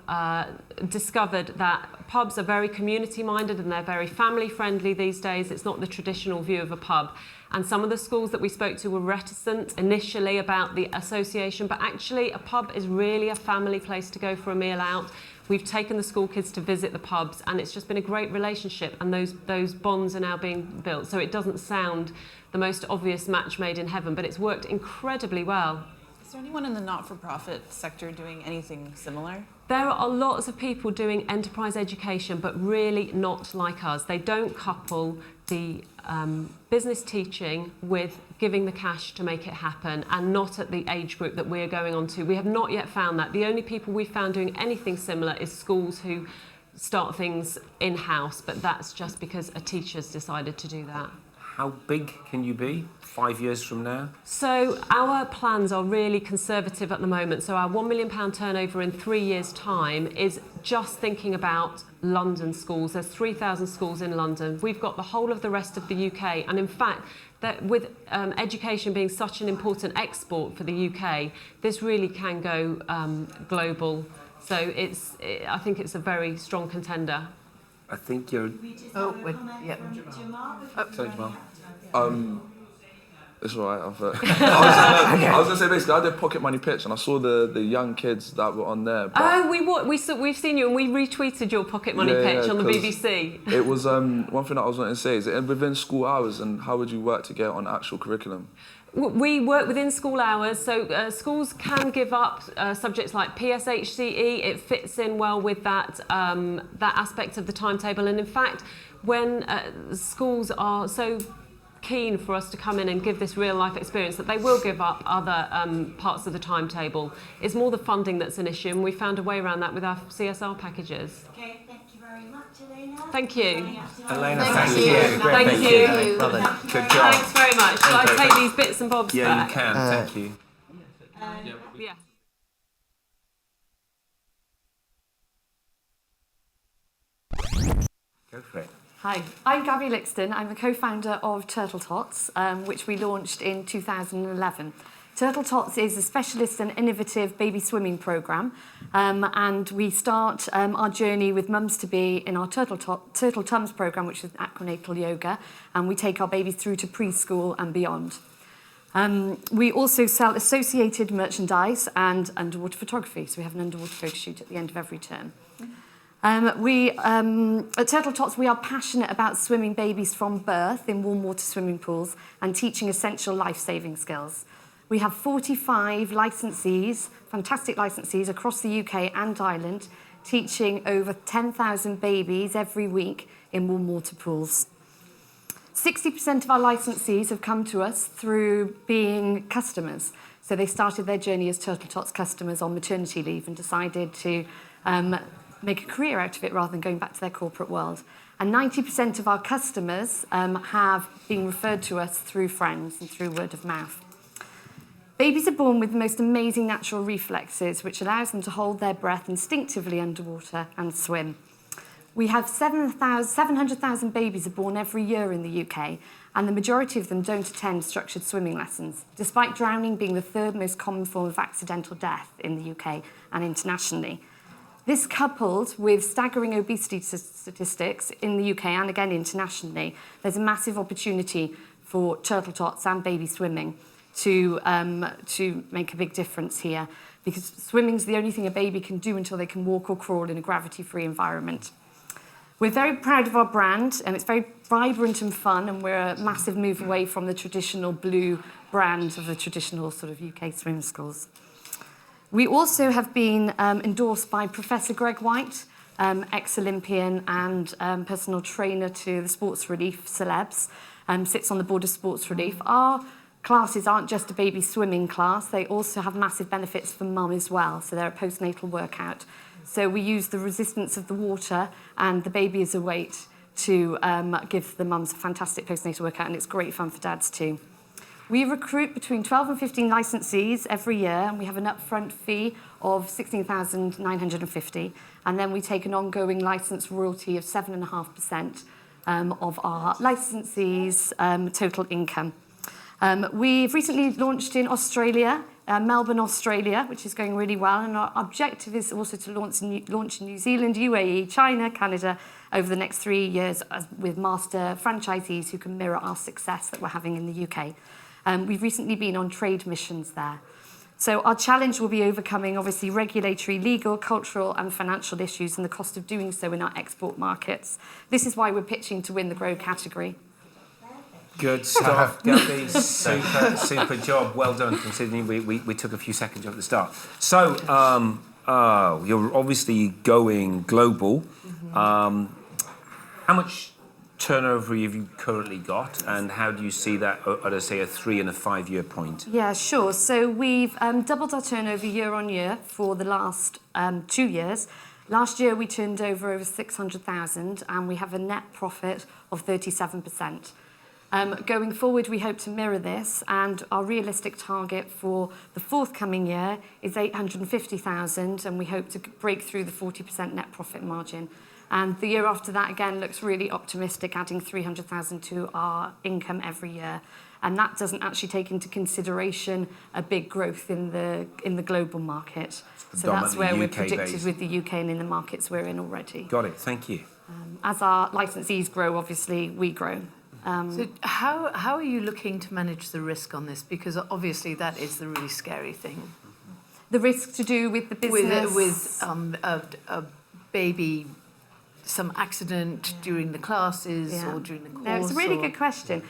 discovered that pubs are very community-minded and they're very family-friendly these days. It's not the traditional view of a pub. And some of the schools that we spoke to were reticent initially about the association, but actually a pub is really a family place to go for a meal out. We've taken the school kids to visit the pubs, and it's just been a great relationship, and those bonds are now being built. So it doesn't sound the most obvious match made in heaven, but it's worked incredibly well. Is there anyone in the not-for-profit sector doing anything similar? There are lots of people doing enterprise education, but really not like us. They don't couple the business teaching with giving the cash to make it happen, and not at the age group that we're going on to. We have not yet found that. The only people we've found doing anything similar is schools who start things in-house, but that's just because a teacher's decided to do that. How big can you be 5 years from now? So our plans are really conservative at the moment. So our £1 million turnover in 3 years' time is just thinking about London schools. There's 3,000 schools in London. We've got the whole of the rest of the UK. And in fact, that with education being such an important export for the UK, this really can go global. So I think it's a very strong contender. I think you're... Sorry, Jamal. It's all right. I was going to say, basically, I did Pocket Money Pitch, and I saw the young kids that were on there. We've seen you, and we retweeted your Pocket Money Pitch on the BBC. It was one thing that I was wanting to say, is it within school hours, and how would you work to get on actual curriculum? We work within school hours, so schools can give up subjects like PSHCE. It fits in well with that aspect of the timetable. And in fact, when schools are so keen for us to come in and give this real life experience that they will give up other parts of the timetable. It's more the funding that's an issue, and we found a way around that with our CSR packages. Okay, thank you very much, Elena. Thank you. Elena, thank you. Thank you. Well done. Good job. Thanks very much. Shall I take these bits and bobs back? Yeah, you can. Thank you. Yeah. Go for it. Hi, I'm Gabby Lixton. I'm the co-founder of Tots, which we launched in 2011. Tots is a specialist and innovative baby swimming programme, and we start our journey with mums-to-be in our Turtle Tums programme, which is acronatal yoga, and we take our babies through to preschool and beyond. We also sell associated merchandise and underwater photography, so we have an underwater photo shoot at the end of every term. At Tots, we are passionate about swimming babies from birth in warm water swimming pools and teaching essential life-saving skills. We have 45 licensees, fantastic licensees across the UK and Ireland, teaching over 10,000 babies every week in warm water pools. 60% of our licensees have come to us through being customers. So they started their journey as Tots customers on maternity leave and decided to make a career out of it rather than going back to their corporate world. And 90% of our customers have been referred to us through friends and through word of mouth. Babies are born with the most amazing natural reflexes, which allows them to hold their breath instinctively underwater and swim. We have 700,000 babies are born every year in the UK, and the majority of them don't attend structured swimming lessons, despite drowning being the third most common form of accidental death in the UK and internationally. This, coupled with staggering obesity statistics in the UK and again internationally, there's a massive opportunity for Tots and baby swimming to make a big difference here, because swimming is the only thing a baby can do until they can walk or crawl in a gravity-free environment. We're very proud of our brand, and it's very vibrant and fun, and we're a massive move away from the traditional blue brand of the traditional sort of UK swim schools. We also have been endorsed by Professor Greg White, ex-Olympian and personal trainer to the Sports Relief celebs, sits on the board of Sports Relief. Our classes aren't just a baby swimming class, they also have massive benefits for mum as well, so they're a postnatal workout. So we use the resistance of the water and the baby as a weight to give the mums a fantastic postnatal workout, and it's great fun for dads too. We recruit between 12 and 15 licensees every year, and we have an upfront fee of $16,950, and then we take an ongoing license royalty of 7.5% of our licensees' total income. We've recently launched in Australia, Melbourne, Australia, which is going really well, and our objective is also to launch in New Zealand, UAE, China, Canada over the next 3 years with master franchisees who can mirror our success that we're having in the UK. We've recently been on trade missions there. So our challenge will be overcoming, obviously, regulatory, legal, cultural and financial issues and the cost of doing so in our export markets. This is why we're pitching to win the Grow category. Good stuff, Gabby. Super job. Well done, considering we took a few seconds at the start. So, you're obviously going global. How much turnover have you currently got, and how do you see that at, say, a 3 and a 5 year point? Yeah, sure. So we've doubled our turnover year on year for the last 2 years. Last year we turned over 600,000, and we have a net profit of 37%. Going forward, we hope to mirror this, and our realistic target for the forthcoming year is 850,000, and we hope to break through the 40% net profit margin. And the year after that, again, looks really optimistic, adding 300,000 to our income every year. And that doesn't actually take into consideration a big growth in the global market. So that's where we're predicted with the UK and in the markets we're in already. Got it. Thank you. As our licensees grow, obviously, we grow. So how are you looking to manage the risk on this? Because obviously that is the really scary thing. The risk to do with the business? With a baby, some accident during the classes or during the course? No, it's a really good question.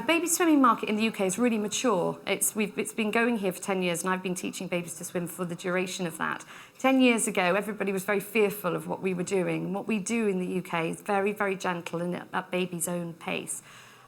Baby swimming market in the UK is really mature. It's been going here for 10 years, and I've been teaching babies to swim for the duration of that. 10 years ago, everybody was very fearful of what we were doing. What we do in the UK is very, very gentle and at baby's own pace.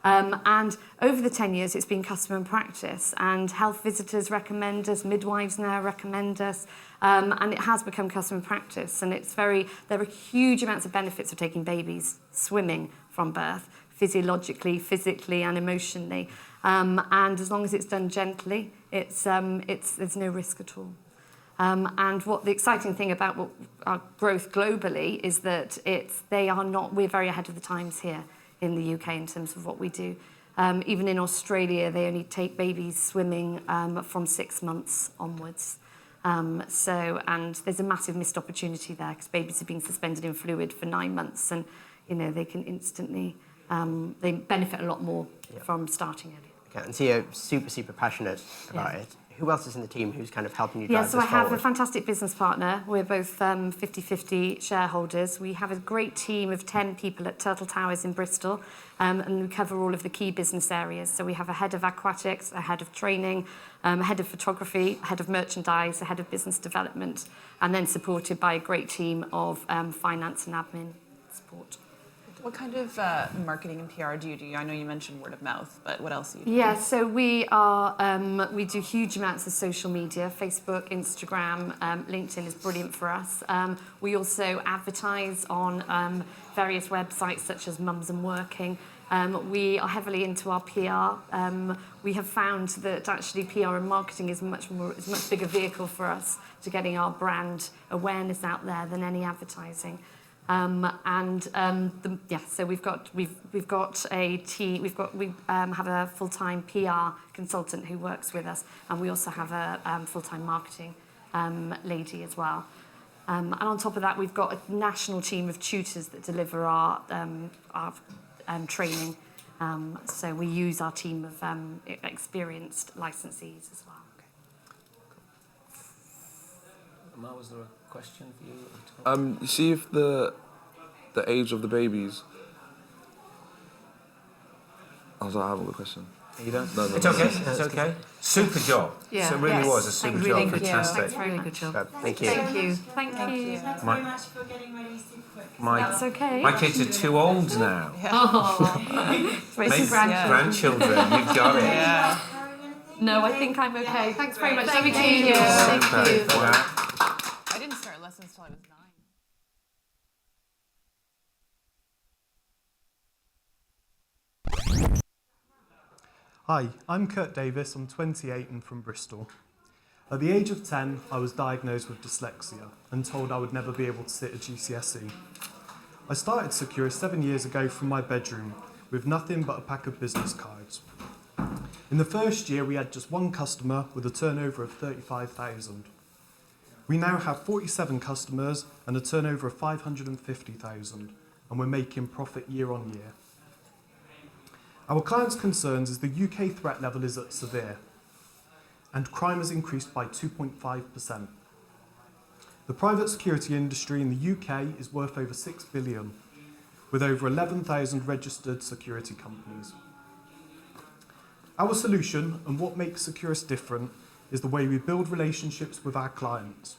And over the 10 years, it's been custom and practice, and health visitors recommend us, midwives now recommend us, and it has become custom and practice. And there are huge amounts of benefits of taking babies swimming from birth, physiologically, physically, and emotionally. And as long as it's done gently, there's no risk at all. And what the exciting thing about our growth globally is that we're very ahead of the times here in the UK in terms of what we do. Even in Australia, they only take babies swimming from 6 months onwards. And there's a massive missed opportunity there because babies have been suspended in fluid for 9 months, and they can instantly they benefit a lot more from starting early. Okay, and so you're super passionate about it. Who else is in the team who's kind of helping you drive this forward? Yeah, so I have forward? a fantastic business partner. We're both 50-50 shareholders. We have a great team of 10 people at Turtle Towers in Bristol, and we cover all of the key business areas. So we have a head of aquatics, a head of training, a head of photography, a head of merchandise, a head of business development, and then supported by a great team of finance and admin support. What kind of marketing and PR do you do? I know you mentioned word of mouth, but what else do you do? Yeah, so we do huge amounts of social media. Facebook, Instagram, LinkedIn is brilliant for us. We also advertise on various websites such as Mums and Working. We are heavily into our PR. We have found that actually PR and marketing is a much bigger vehicle for us to getting our brand awareness out there than any advertising. So we've got a team. We have a full-time PR consultant who works with us, and we also have a full-time marketing lady as well. And on top of that, we've got a national team of tutors that deliver our training. So we use our team of experienced licensees as well. Emma, was there a question for you? You see if the age of the babies. I haven't got a question. You don't? No. It's okay. It's okay. Super job. Yeah. So it really was a super job. Fantastic. Thanks very much. Good job. Thank you. Thank you. Thank you. Thanks very much for getting ready super quick. That's okay. My kids are too old now. Maybe grandchildren. You've got it. Yeah. No, I think I'm okay. Thanks very much. Thank you. Thank you. Wow. I didn't start lessons till I was 9. Hi, I'm Kurt Davis, I'm 28 and from Bristol. At the age of 10, I was diagnosed with dyslexia and told I would never be able to sit a GCSE. I started Securist 7 years ago from my bedroom with nothing but a pack of business cards. In the first year, we had just one customer with a turnover of 35,000. We now have 47 customers and a turnover of 550,000, and we're making profit year on year. Our clients' concerns is the UK threat level is at severe, and crime has increased by 2.5%. The private security industry in the UK is worth over 6 billion, with over 11,000 registered security companies. Our solution, and what makes Securist different, is the way we build relationships with our clients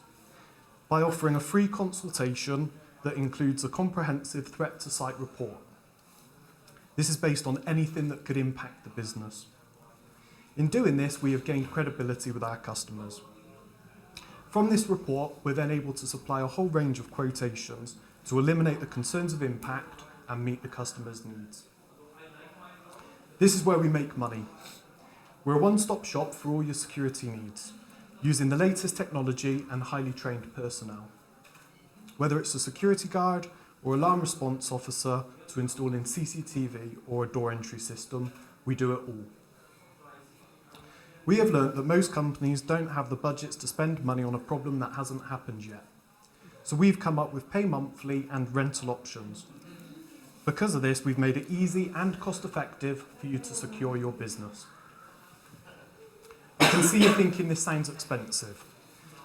by offering a free consultation that includes a comprehensive threat to site report. This is based on anything that could impact the business. In doing this, we have gained credibility with our customers. From this report, we're then able to supply a whole range of quotations to eliminate the concerns of impact and meet the customer's needs. This is where we make money. We're a one-stop shop for all your security needs, using the latest technology and highly trained personnel. Whether it's a security guard or alarm response officer to installing CCTV or a door entry system, we do it all. We have learnt that most companies don't have the budgets to spend money on a problem that hasn't happened yet. So we've come up with pay monthly and rental options. Because of this, we've made it easy and cost-effective for you to secure your business. I can see you thinking this sounds expensive,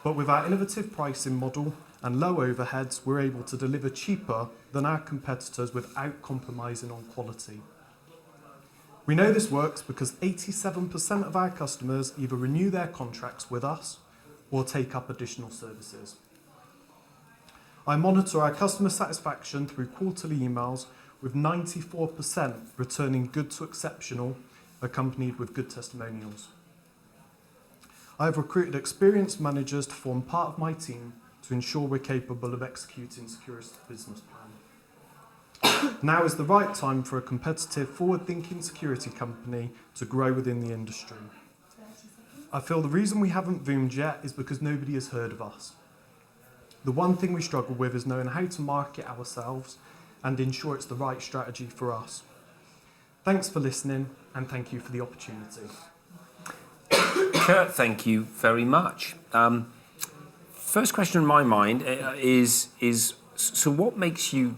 but with our innovative pricing model and low overheads, we're able to deliver cheaper than our competitors without compromising on quality. We know this works because 87% of our customers either renew their contracts with us or take up additional services. I monitor our customer satisfaction through quarterly emails with 94% returning good to exceptional, accompanied with good testimonials. I have recruited experienced managers to form part of my team to ensure we're capable of executing Securist's business plan. Now is the right time for a competitive, forward-thinking security company to grow within the industry. I feel the reason we haven't boomed yet is because nobody has heard of us. The one thing we struggle with is knowing how to market ourselves and ensure it's the right strategy for us. Thanks for listening, and thank you for the opportunity. Kurt, thank you very much. First question in my mind is so what makes you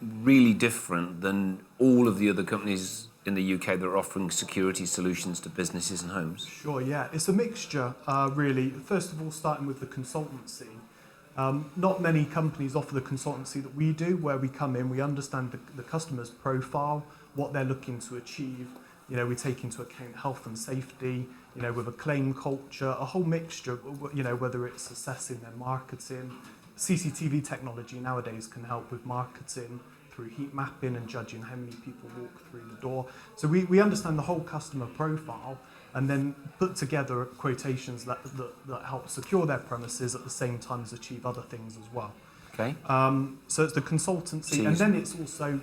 really different than all of the other companies in the UK that are offering security solutions to businesses and homes? Sure, yeah. It's a mixture, really. First of all, starting with the consultancy. Not many companies offer the consultancy that we do, where we come in, we understand the customer's profile, what they're looking to achieve. You know, we take into account health and safety, you know, with a claim culture, a whole mixture, you know, whether it's assessing their marketing. CCTV technology nowadays can help with marketing through heat mapping and judging how many people walk through the door. So we understand the whole customer profile and then put together quotations that help secure their premises at the same time as achieve other things as well. Okay. So it's the consultancy, and then it's also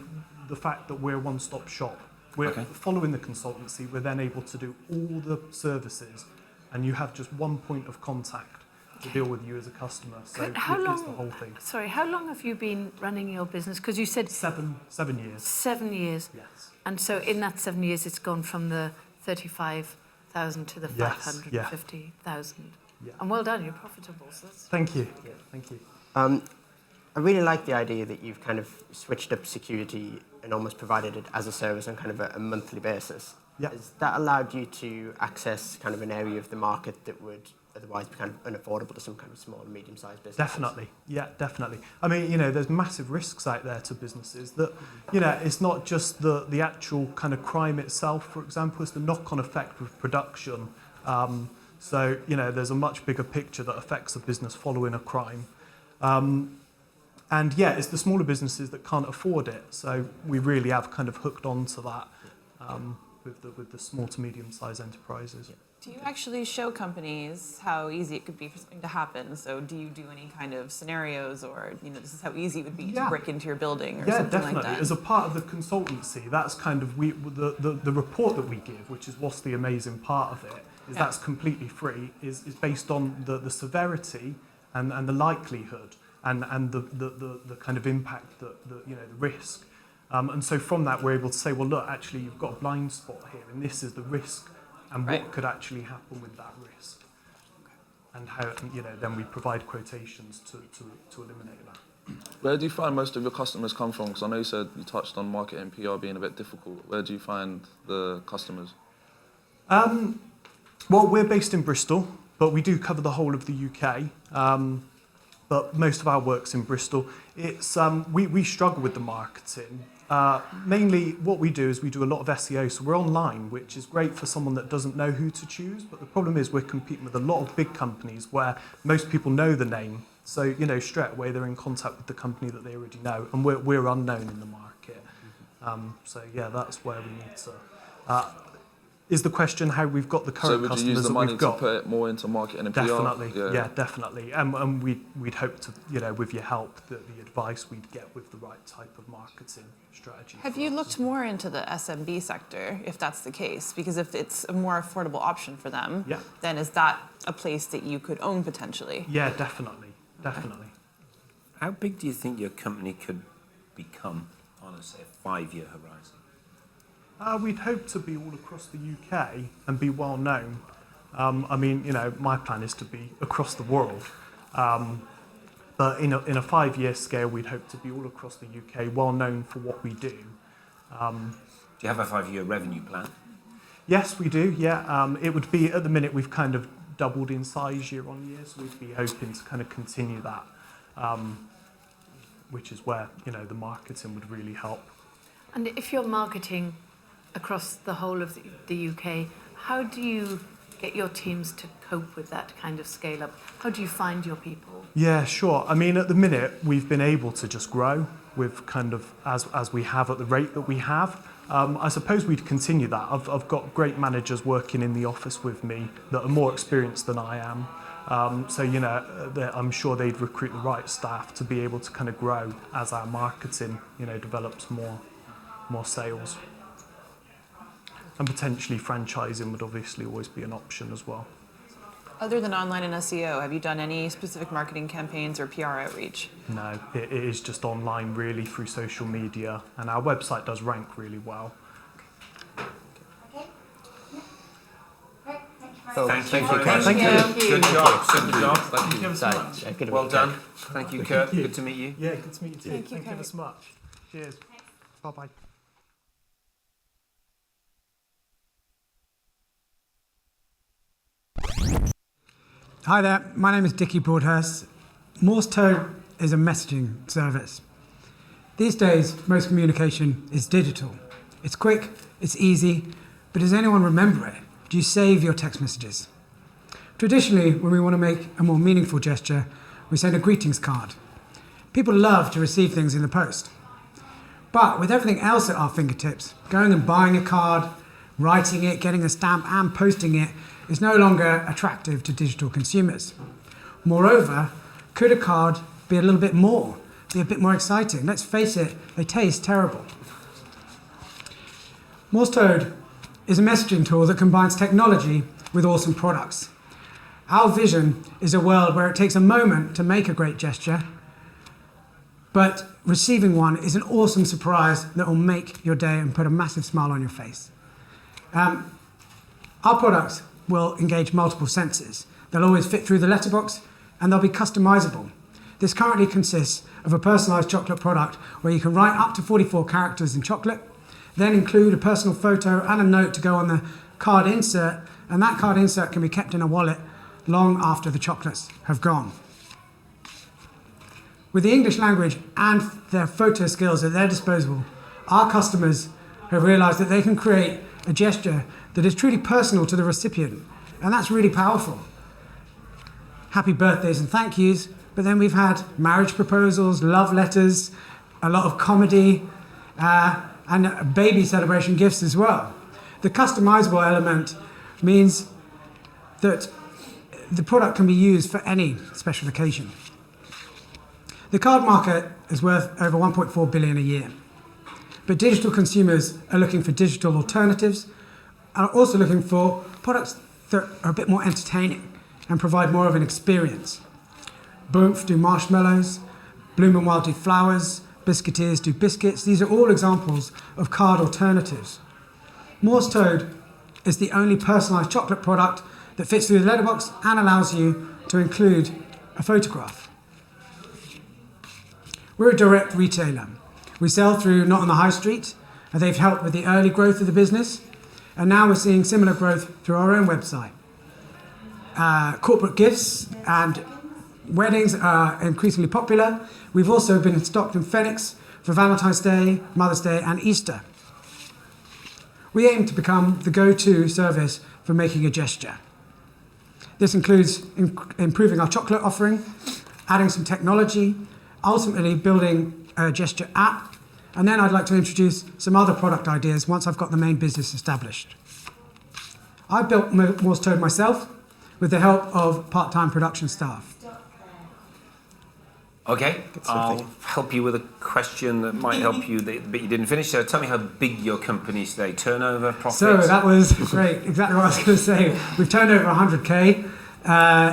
the fact that we're a one-stop shop. We're following the consultancy, we're then able to do all the services, and you have just one point of contact to deal with you as a customer. So it's the whole thing. Sorry, how long have you been running your business? Because you said 7 years. 7 years. Yes. And so in that 7 years, it's gone from the 35,000 to the 550,000. Yeah. And well done, you're profitable. So that's Thank you. Yeah, thank you. I really like the idea that you've kind of switched up security and almost provided it as a service on kind of a monthly basis. Yeah. Has that allowed you to access kind of an area of the market that would otherwise be kind of unaffordable to some kind of small and medium-sized business? Definitely, yeah, definitely. I mean, you know, there's massive risks out there to businesses that, you know, it's not just the actual kind of crime itself, for example, it's the knock-on effect with production. So, you know, there's a much bigger picture that affects a business following a crime. And yeah, it's the smaller businesses that can't afford it. So we really have kind of hooked on to that with the small to medium-sized enterprises. Do you actually show companies how easy it could be for something to happen? So do you do any kind of scenarios, or this is how easy it would be to break into your building or something definitely. like that? As a part of the consultancy, that's kind of the report that we give, which is what's the amazing part of it, is that's completely free, is based on the severity and the likelihood and the kind of impact, the risk. And so from that, we're able to say, well, look, actually, you've got a blind spot here, and this is the risk, and what could actually happen with that risk, and how then we provide quotations to eliminate that. Where do you find most of your customers come from? Because I know you said you touched on marketing and PR being a bit difficult. Where do you find the customers? Well, we're based in Bristol, but we do cover the whole of the UK. But most of our work's in Bristol. It's we struggle with the marketing. Mainly what we do is we do a lot of SEO, so we're online, which is great for someone that doesn't know who to choose, but the problem is we're competing with a lot of big companies where most people know the name, so straight away they're in contact with the company that they already know, and we're unknown in the market. So yeah, that's where we need to... is the question how we've got the current customers that we've got? So would you use the money to put it more into marketing and PR? Definitely, yeah, definitely. And we'd hope to, with your help, the advice we'd get with the right type of marketing strategy. Have you looked more into the SMB sector, if that's the case? Because if it's a more affordable option for them, then is that a place that you could own potentially? Yeah, definitely. How big do you think your company could become on a, say, 5-year horizon? We'd hope to be all across the UK and be well known. My plan is to be across the world. But in a 5-year scale, we'd hope to be all across the UK, well known for what we do. Do you have a 5-year revenue plan? Yes, we do, yeah. It would be, at the minute, we've kind of doubled in size year on year, so we'd be hoping to kind of continue that, which is where, the marketing would really help. And if you're marketing across the whole of the UK, how do you get your teams to cope with that kind of scale up? How do you find your people? Yeah, sure. At the minute, we've been able to just grow with kind of as we have at the rate that we have. I suppose we'd continue that. I've got great managers working in the office with me that are more experienced than I am. So, I'm sure they'd recruit the right staff to be able to kind of grow as our marketing, develops more sales. And potentially franchising would obviously always be an option as well. Other than online and SEO, have you done any specific marketing campaigns or PR outreach? No, it is just online really through social media, and our website does rank really well. Okay. Great. Thank you. Thank you. Good job. Super job. Thank you so much. Well done. Thank you, Kurt. Good to meet you. Yeah, good to meet you too. Thank you ever so much. Cheers. Bye-bye. Hi there, my name is Dickie Broadhurst. Morse code is a messaging service. These days, most communication is digital. It's quick, it's easy, but does anyone remember it? Do you save your text messages? Traditionally, when we want to make a more meaningful gesture, we send a greetings card. People love to receive things in the post. But with everything else at our fingertips, going and buying a card, writing it, getting a stamp and posting it is no longer attractive to digital consumers. Moreover, could a card be a little bit more, be a bit more exciting? Let's face it, they taste terrible. Morse code is a messaging tool that combines technology with awesome products. Our vision is a world where it takes a moment to make a great gesture, but receiving one is an awesome surprise that will make your day and put a massive smile on your face. Our products will engage multiple senses. They'll always fit through the letterbox, and they'll be customizable. This currently consists of a personalized chocolate product where you can write up to 44 characters in chocolate, then include a personal photo and a note to go on the card insert, and that card insert can be kept in a wallet long after the chocolates have gone. With the English language and their photo skills at their disposal, our customers have realized that they can create a gesture that is truly personal to the recipient, and that's really powerful. Happy birthdays and thank yous, but then we've had marriage proposals, love letters, a lot of comedy, and baby celebration gifts as well. The customizable element means that the product can be used for any special occasion. The card market is worth over 1.4 billion a year. But digital consumers are looking for digital alternatives and are also looking for products that are a bit more entertaining and provide more of an experience. Boomph do marshmallows, Bloom and Wild do flowers, Biscuiteers do biscuits. These are all examples of card alternatives. Morse Toad is the only personalised chocolate product that fits through the letterbox and allows you to include a photograph. We're a direct retailer. We sell through Not on the High Street, and they've helped with the early growth of the business, and now we're seeing similar growth through our own website. Corporate gifts and weddings are increasingly popular. We've also been stocked in Phoenix for Valentine's Day, Mother's Day, and Easter. We aim to become the go-to service for making a gesture. This includes improving our chocolate offering, adding some technology, ultimately building a gesture app, and then I'd like to introduce some other product ideas once I've got the main business established. I built Morse Toad myself with the help of part-time production staff. Okay, I'll help you with a question that might help you, but you didn't finish. So tell me how big your company is today, turnover, profits? So that was great, exactly what I was going to say. We've turned over 100K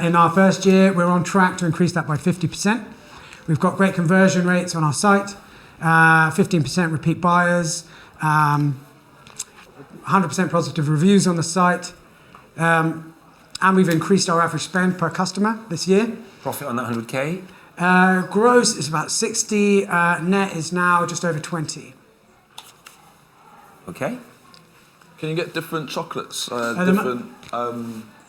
in our first year. We're on track to increase that by 50%. We've got great conversion rates on our site, 15% repeat buyers, 100% positive reviews on the site, and we've increased our average spend per customer this year. Profit on that 100K? Gross is about 60, net is now just over 20. Okay. Can you get different chocolates,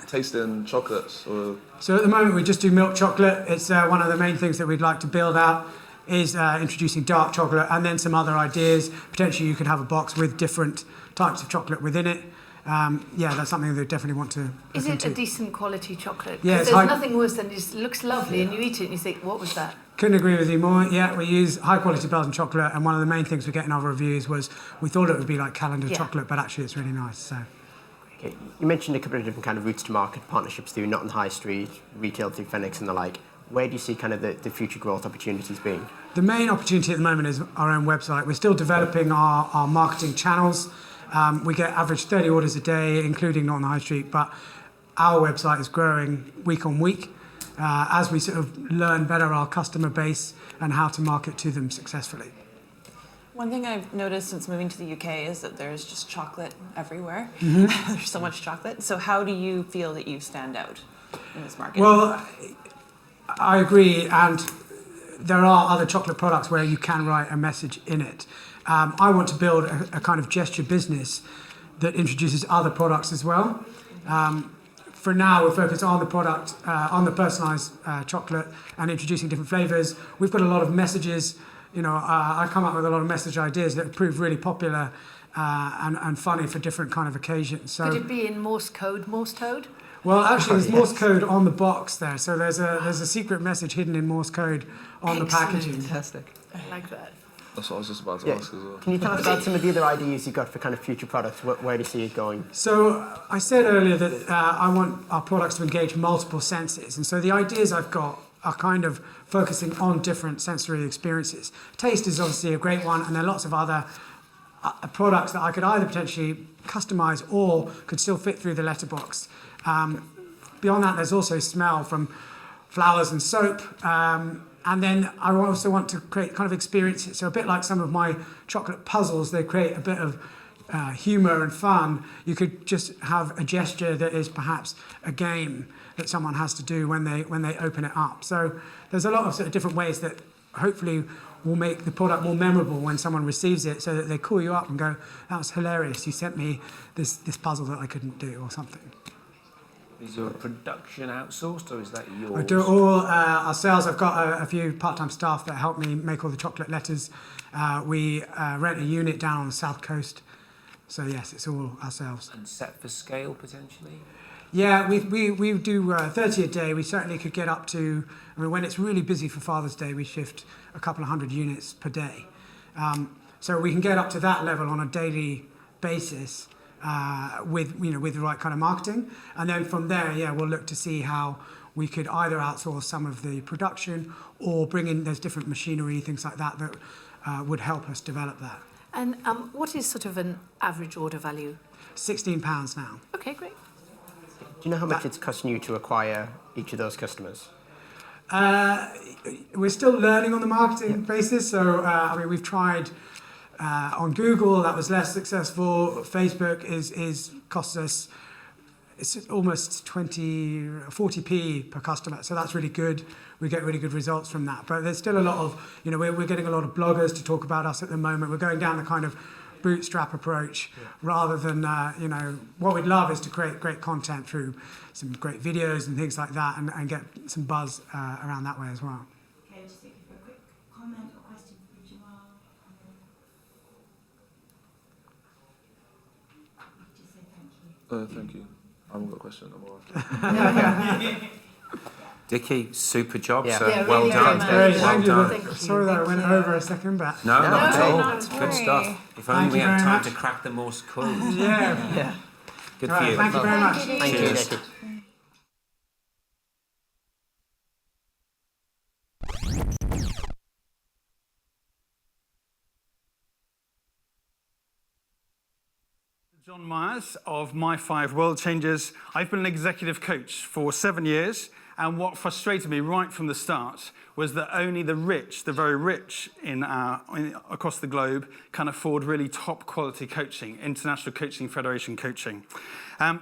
tasting chocolates? Or? So at the moment we just do milk chocolate. It's one of the main things that we'd like to build out is introducing dark chocolate and then some other ideas. Potentially you could have a box with different types of chocolate within it. Yeah, that's something that we definitely want to Is look it into. a decent quality chocolate? Yeah, There's nothing worse than it just looks lovely and you eat it and you think, what was that? Couldn't agree with you more. Yeah, we use high quality Belgian chocolate, and one of the main things we get in our reviews was we thought it would be like calendar chocolate, but actually it's really nice. So. Okay. You mentioned a couple of different kind of routes to market, partnerships through Not on the High Street, retail through Phoenix and the like. Where do you see kind of the future growth opportunities being? The main opportunity at the moment is our own website. We're still developing our marketing channels. We get average 30 orders a day, including Not on the High Street, but our website is growing week on week as we sort of learn better our customer base and how to market to them successfully. One thing I've noticed since moving to the UK is that there's just chocolate everywhere. Mm-hmm. There's so much chocolate. So how do you feel that you stand out in this market? Well, I agree, and there are other chocolate products where you can write a message in it. I want to build a kind of gesture business that introduces other products as well. For now, we're focused on the product, on the personalised chocolate and introducing different flavours. We've got a lot of messages. You know, I come up with a lot of message ideas that prove really popular and funny for different kind of occasions. So, could it be in Morse code, Morse Toad? Well, actually, there's Morse code on the box there. So there's a secret message hidden in Morse code on the packaging. Fantastic. I like that. That's what I was just about to ask as well. Can you tell us about some of the other ideas you've got for kind of future products? Where do you see it going? So I said earlier that I want our products to engage multiple senses. And so the ideas I've got are kind of focusing on different sensory experiences. Taste is obviously a great one, and there are lots of other products that I could either potentially customise or could still fit through the letterbox. Beyond that, there's also smell from flowers and soap. And then I also want to create kind of experiences. So a bit like some of my chocolate puzzles, they create a bit of humour and fun. You could just have a gesture that is perhaps a game that someone has to do when they open it up. So there's a lot of sort of different ways that hopefully will make the product more memorable when someone receives it, so that they call you up and go, that was hilarious, you sent me this puzzle that I couldn't do, or something. Is your production outsourced, or is that yours? I do it all ourselves. I've got a few part-time staff that help me make all the chocolate letters. We rent a unit down on the south coast. So yes, it's all ourselves. And set for scale, potentially? Yeah, we do 30 a day. We certainly could get up to, I mean, when it's really busy for Father's Day, we shift a couple of hundred units per day. So we can get up to that level on a daily basis. with the right kind of marketing. And then from there, we'll look to see how we could either outsource some of the production or bring in, there's different machinery, things like that, that would help us develop that. And what is sort of an average order value? £16 now. Okay, great. Do you know how much it's costing you to acquire each of those customers? We're still learning on the marketing basis. So, we've tried on Google, that was less successful. Facebook is costs us, it's almost 40p per customer. So that's really good. We get really good results from that. But there's still a lot of, we're getting a lot of bloggers to talk about us at the moment. We're going down the kind of bootstrap approach rather than, what we'd love is to create great content through some great videos and things like that and get some buzz around that way as well. Okay, just thinking for a quick comment or question from Jamal. Just say thank you. Thank you. I haven't got a question. I'm all right. Dickie, super job, Yeah. sir. Yeah, Well really done. good. Thank you. Well done. Sorry that I went over a second, but... No, not at all. not to Good worry. stuff. If Thank only we you had very time much. to crack the Morse code. Yeah. Good Right, for you. thank you very much. Thank you, Cheers. Dickie. John Myers of My 5 World Changers. I've been an executive coach for 7 years, and what frustrated me right from the start was that only the rich, the very rich across the globe, can afford really top quality coaching, International Coaching Federation coaching.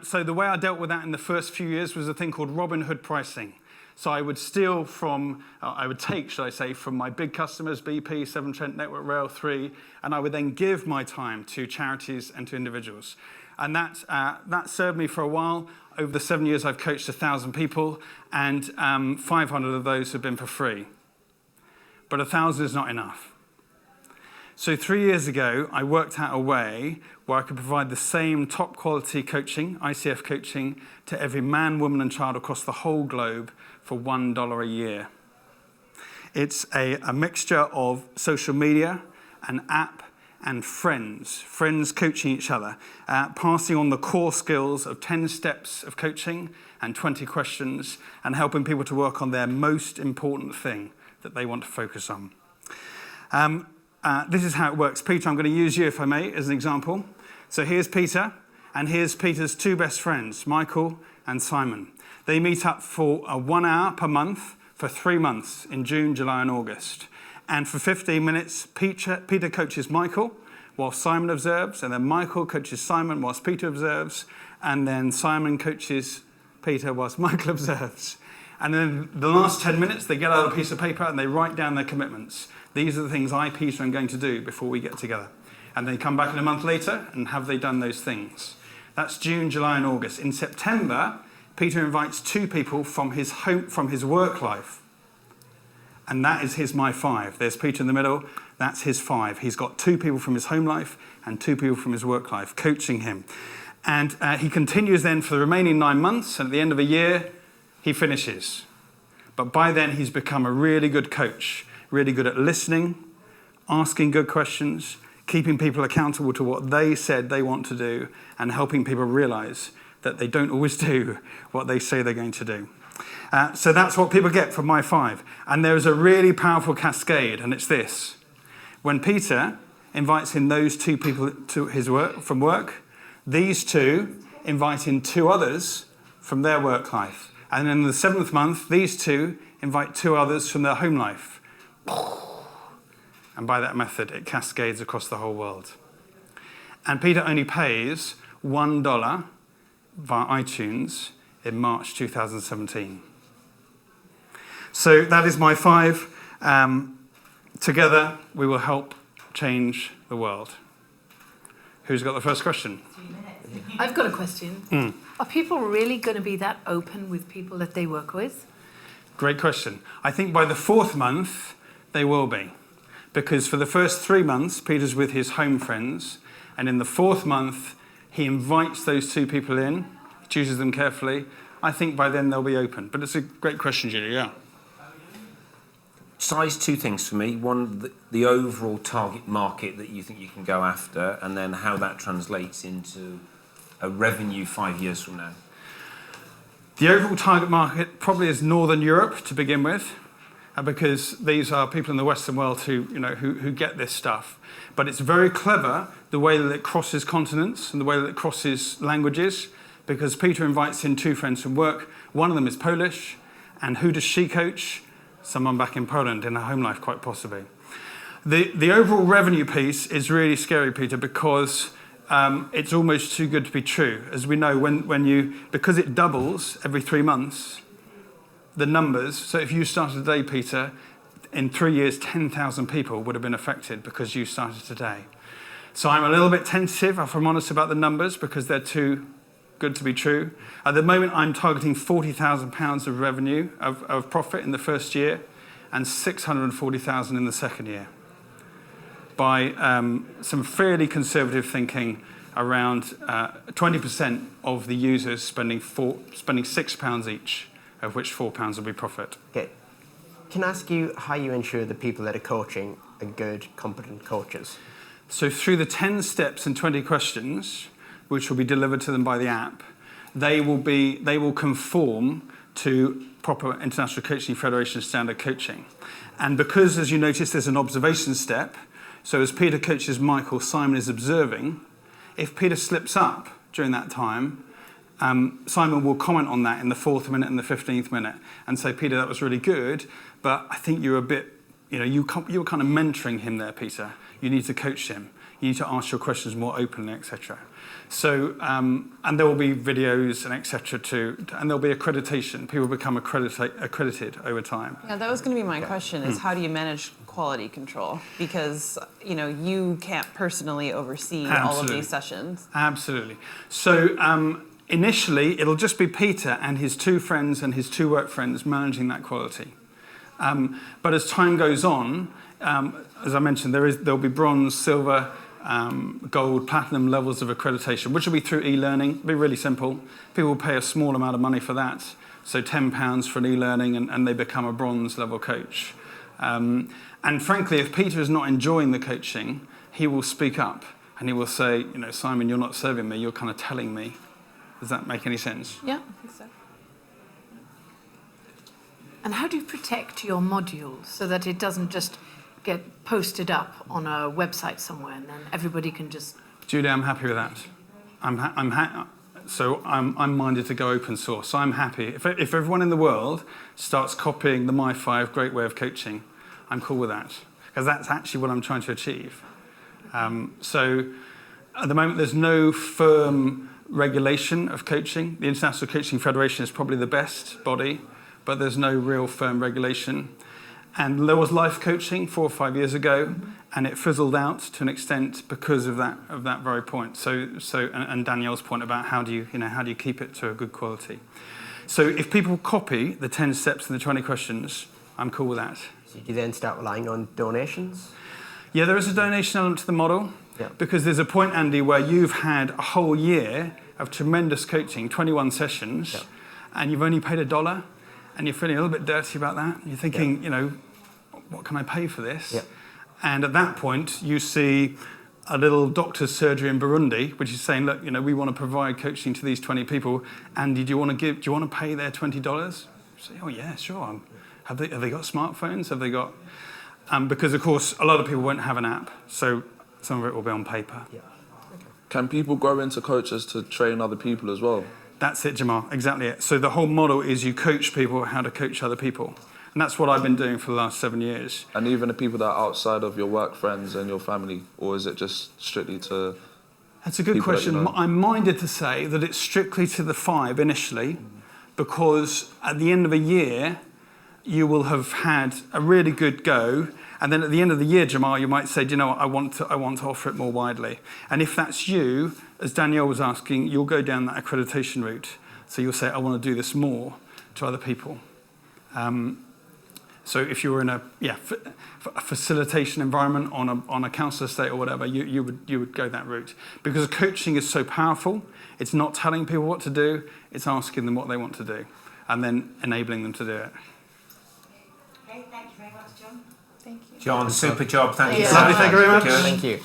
So the way I dealt with that in the first few years was a thing called Robin Hood pricing. So I would steal from, from my big customers, BP, Severn Trent, Network Rail, 3, and I would then give my time to charities and to individuals. And that served me for a while. Over the 7 years, I've coached 1,000 people, and 500 of those have been for free. But 1,000 is not enough. So 3 years ago, I worked out a way where I could provide the same top quality coaching, ICF coaching, to every man, woman, and child across the whole globe for $1 a year. It's a mixture of social media, an app, and friends coaching each other, passing on the core skills of 10 steps of coaching and 20 questions, and helping people to work on their most important thing that they want to focus on. This is how it works. Peter, I'm going to use you, if I may, as an example. So here's Peter, and here's Peter's two best friends, Michael and Simon. They meet up for 1 hour per month for 3 months in June, July, and August. And for 15 minutes, Peter coaches Michael while Simon observes, and then Michael coaches Simon whilst Peter observes, and then Simon coaches Peter whilst Michael observes. And then the last 10 minutes, they get out a piece of paper and they write down their commitments. These are the things I, Peter, am going to do before we get together. And they come back in a month later, and have they done those things? That's June, July, and August. In September, Peter invites 2 people from his work life. And that is his My 5. There's Peter in the middle. That's his 5. He's got 2 people from his home life and 2 people from his work life coaching him. And he continues then for the remaining 9 months. And at the end of a year, he finishes. But by then, he's become a really good coach, really good at listening, asking good questions, keeping people accountable to what they said they want to do, and helping people realize that they don't always do what they say they're going to do. So that's what people get from My 5. And there's a really powerful cascade, and it's this. When Peter invites in those 2 people to his work, from work, these 2 invite in 2 others from their work life. And in the 7th month, these 2 invite 2 others from their home life. And by that method, it cascades across the whole world. And Peter only pays $1 via iTunes in March 2017. So that is My 5. Together, we will help change the world. Who's got the first question? I've got a question. Are people really going to be that open with people that they work with? Great question. I think by the 4th month, they will be. Because for the first 3 months, Peter's with his home friends. And in the 4th month, he invites those 2 people in, chooses them carefully. I think by then they'll be open. But it's a great question, Julie, yeah. Size 2 things for me. One, the overall target market that you think you can go after, and then how that translates into revenue 5 years from now? The overall target market probably is Northern Europe to begin with, because these are people in the Western world who get this stuff. But it's very clever the way that it crosses continents and the way that it crosses languages, because Peter invites in 2 friends from work. One of them is Polish, and who does she coach? Someone back in Poland in her home life, quite possibly. The overall revenue piece is really scary, Peter, because it's almost too good to be true. As we know, because it doubles every 3 months, the numbers, so if you started today, Peter, in 3 years, 10,000 people would have been affected because you started today. So I'm a little bit tentative, if I'm honest, about the numbers, because they're too good to be true. At the moment, I'm targeting £40,000 of revenue, of profit in the first year, and £640,000 in the second year, by some fairly conservative thinking around 20% of the users spending £6 each, of which £4 will be profit. Okay. Can I ask you how you ensure the people that are coaching are good, competent coaches? So through the 10 steps and 20 questions, which will be delivered to them by the app, they will conform to proper International Coaching Federation standard coaching. And because, as you notice, there's an observation step, so as Peter coaches Michael, Simon is observing. If Peter slips up during that time, Simon will comment on that in the 4th minute and the 15th minute and say, Peter, that was really good, but I think you were a bit, you were kind of mentoring him there, Peter. You need to coach him. You need to ask your questions more openly, etc. So, and there will be videos and etc. And there'll be accreditation. People become accredited over time. Yeah, that was going to be my question: is how do you manage quality control? Because you can't personally oversee all of these sessions. Absolutely. So. Initially, it'll just be Peter and his 2 friends and his 2 work friends managing that quality. But as time goes on, as I mentioned, there'll be bronze, silver, gold, platinum levels of accreditation, which will be through e-learning. It'll be really simple. People will pay a small amount of money for that, so £10 for an e-learning, and they become a bronze level coach. And frankly, if Peter is not enjoying the coaching, he will speak up and he will say, Simon, you're not serving me, you're kind of telling me. Does that make any sense? Yeah, I think so. And how do you protect your modules so that it doesn't just get posted up on a website somewhere and then everybody can just... Julie, I'm happy with that. I'm minded to go open source. So I'm happy. If everyone in the world starts copying the My5 great way of coaching, I'm cool with that, because that's actually what I'm trying to achieve. So at the moment, there's no firm regulation of coaching. The International Coaching Federation is probably the best body, but there's no real firm regulation. And there was life coaching 4 or 5 years ago, and it fizzled out to an extent because of that very point. So Danielle's point about how do you keep it to a good quality. So if people copy the 10 steps and the 20 questions, I'm cool with that. So do you then start relying on donations? Yeah, there is a donation element to the model. Yeah. Because there's a point, Andy, where you've had a whole year of tremendous coaching, 21 sessions, yeah, and you've only paid $1, and you're feeling a little bit dirty about that. You're thinking, yeah, what can I pay for this? Yeah. And at that point, you see a little doctor's surgery in Burundi, which is saying, look, we want to provide coaching to these 20 people. Andy, do you want to pay their $20? You say, oh yeah, sure. Have they got smartphones? Have they got? Because of course, a lot of people won't have an app, so some of it will be on paper. Yeah. Okay. Can people grow into coaches to train other people as well? That's it, Jamal, exactly it. So the whole model is you coach people how to coach other people. And that's what I've been doing for the last 7 years. And even the people that are outside of your work friends and your family, or is it just strictly to... That's a good question. I'm minded to say that it's strictly to the 5 initially, because at the end of a year, you will have had a really good go. And then at the end of the year, Jamal, you might say, do you know what, I want to offer it more widely. And if that's you, as Danielle was asking, you'll go down that accreditation route. So you'll say, I want to do this more to other people. So if you were in a facilitation environment on a council estate or whatever, you would go that route. Because coaching is so powerful, it's not telling people what to do, it's asking them what they want to do, and then enabling them to do it. Okay, thank you very much, John. Thank you. John, super job. Thank you so Lovely, much. thank you very much. Thank you.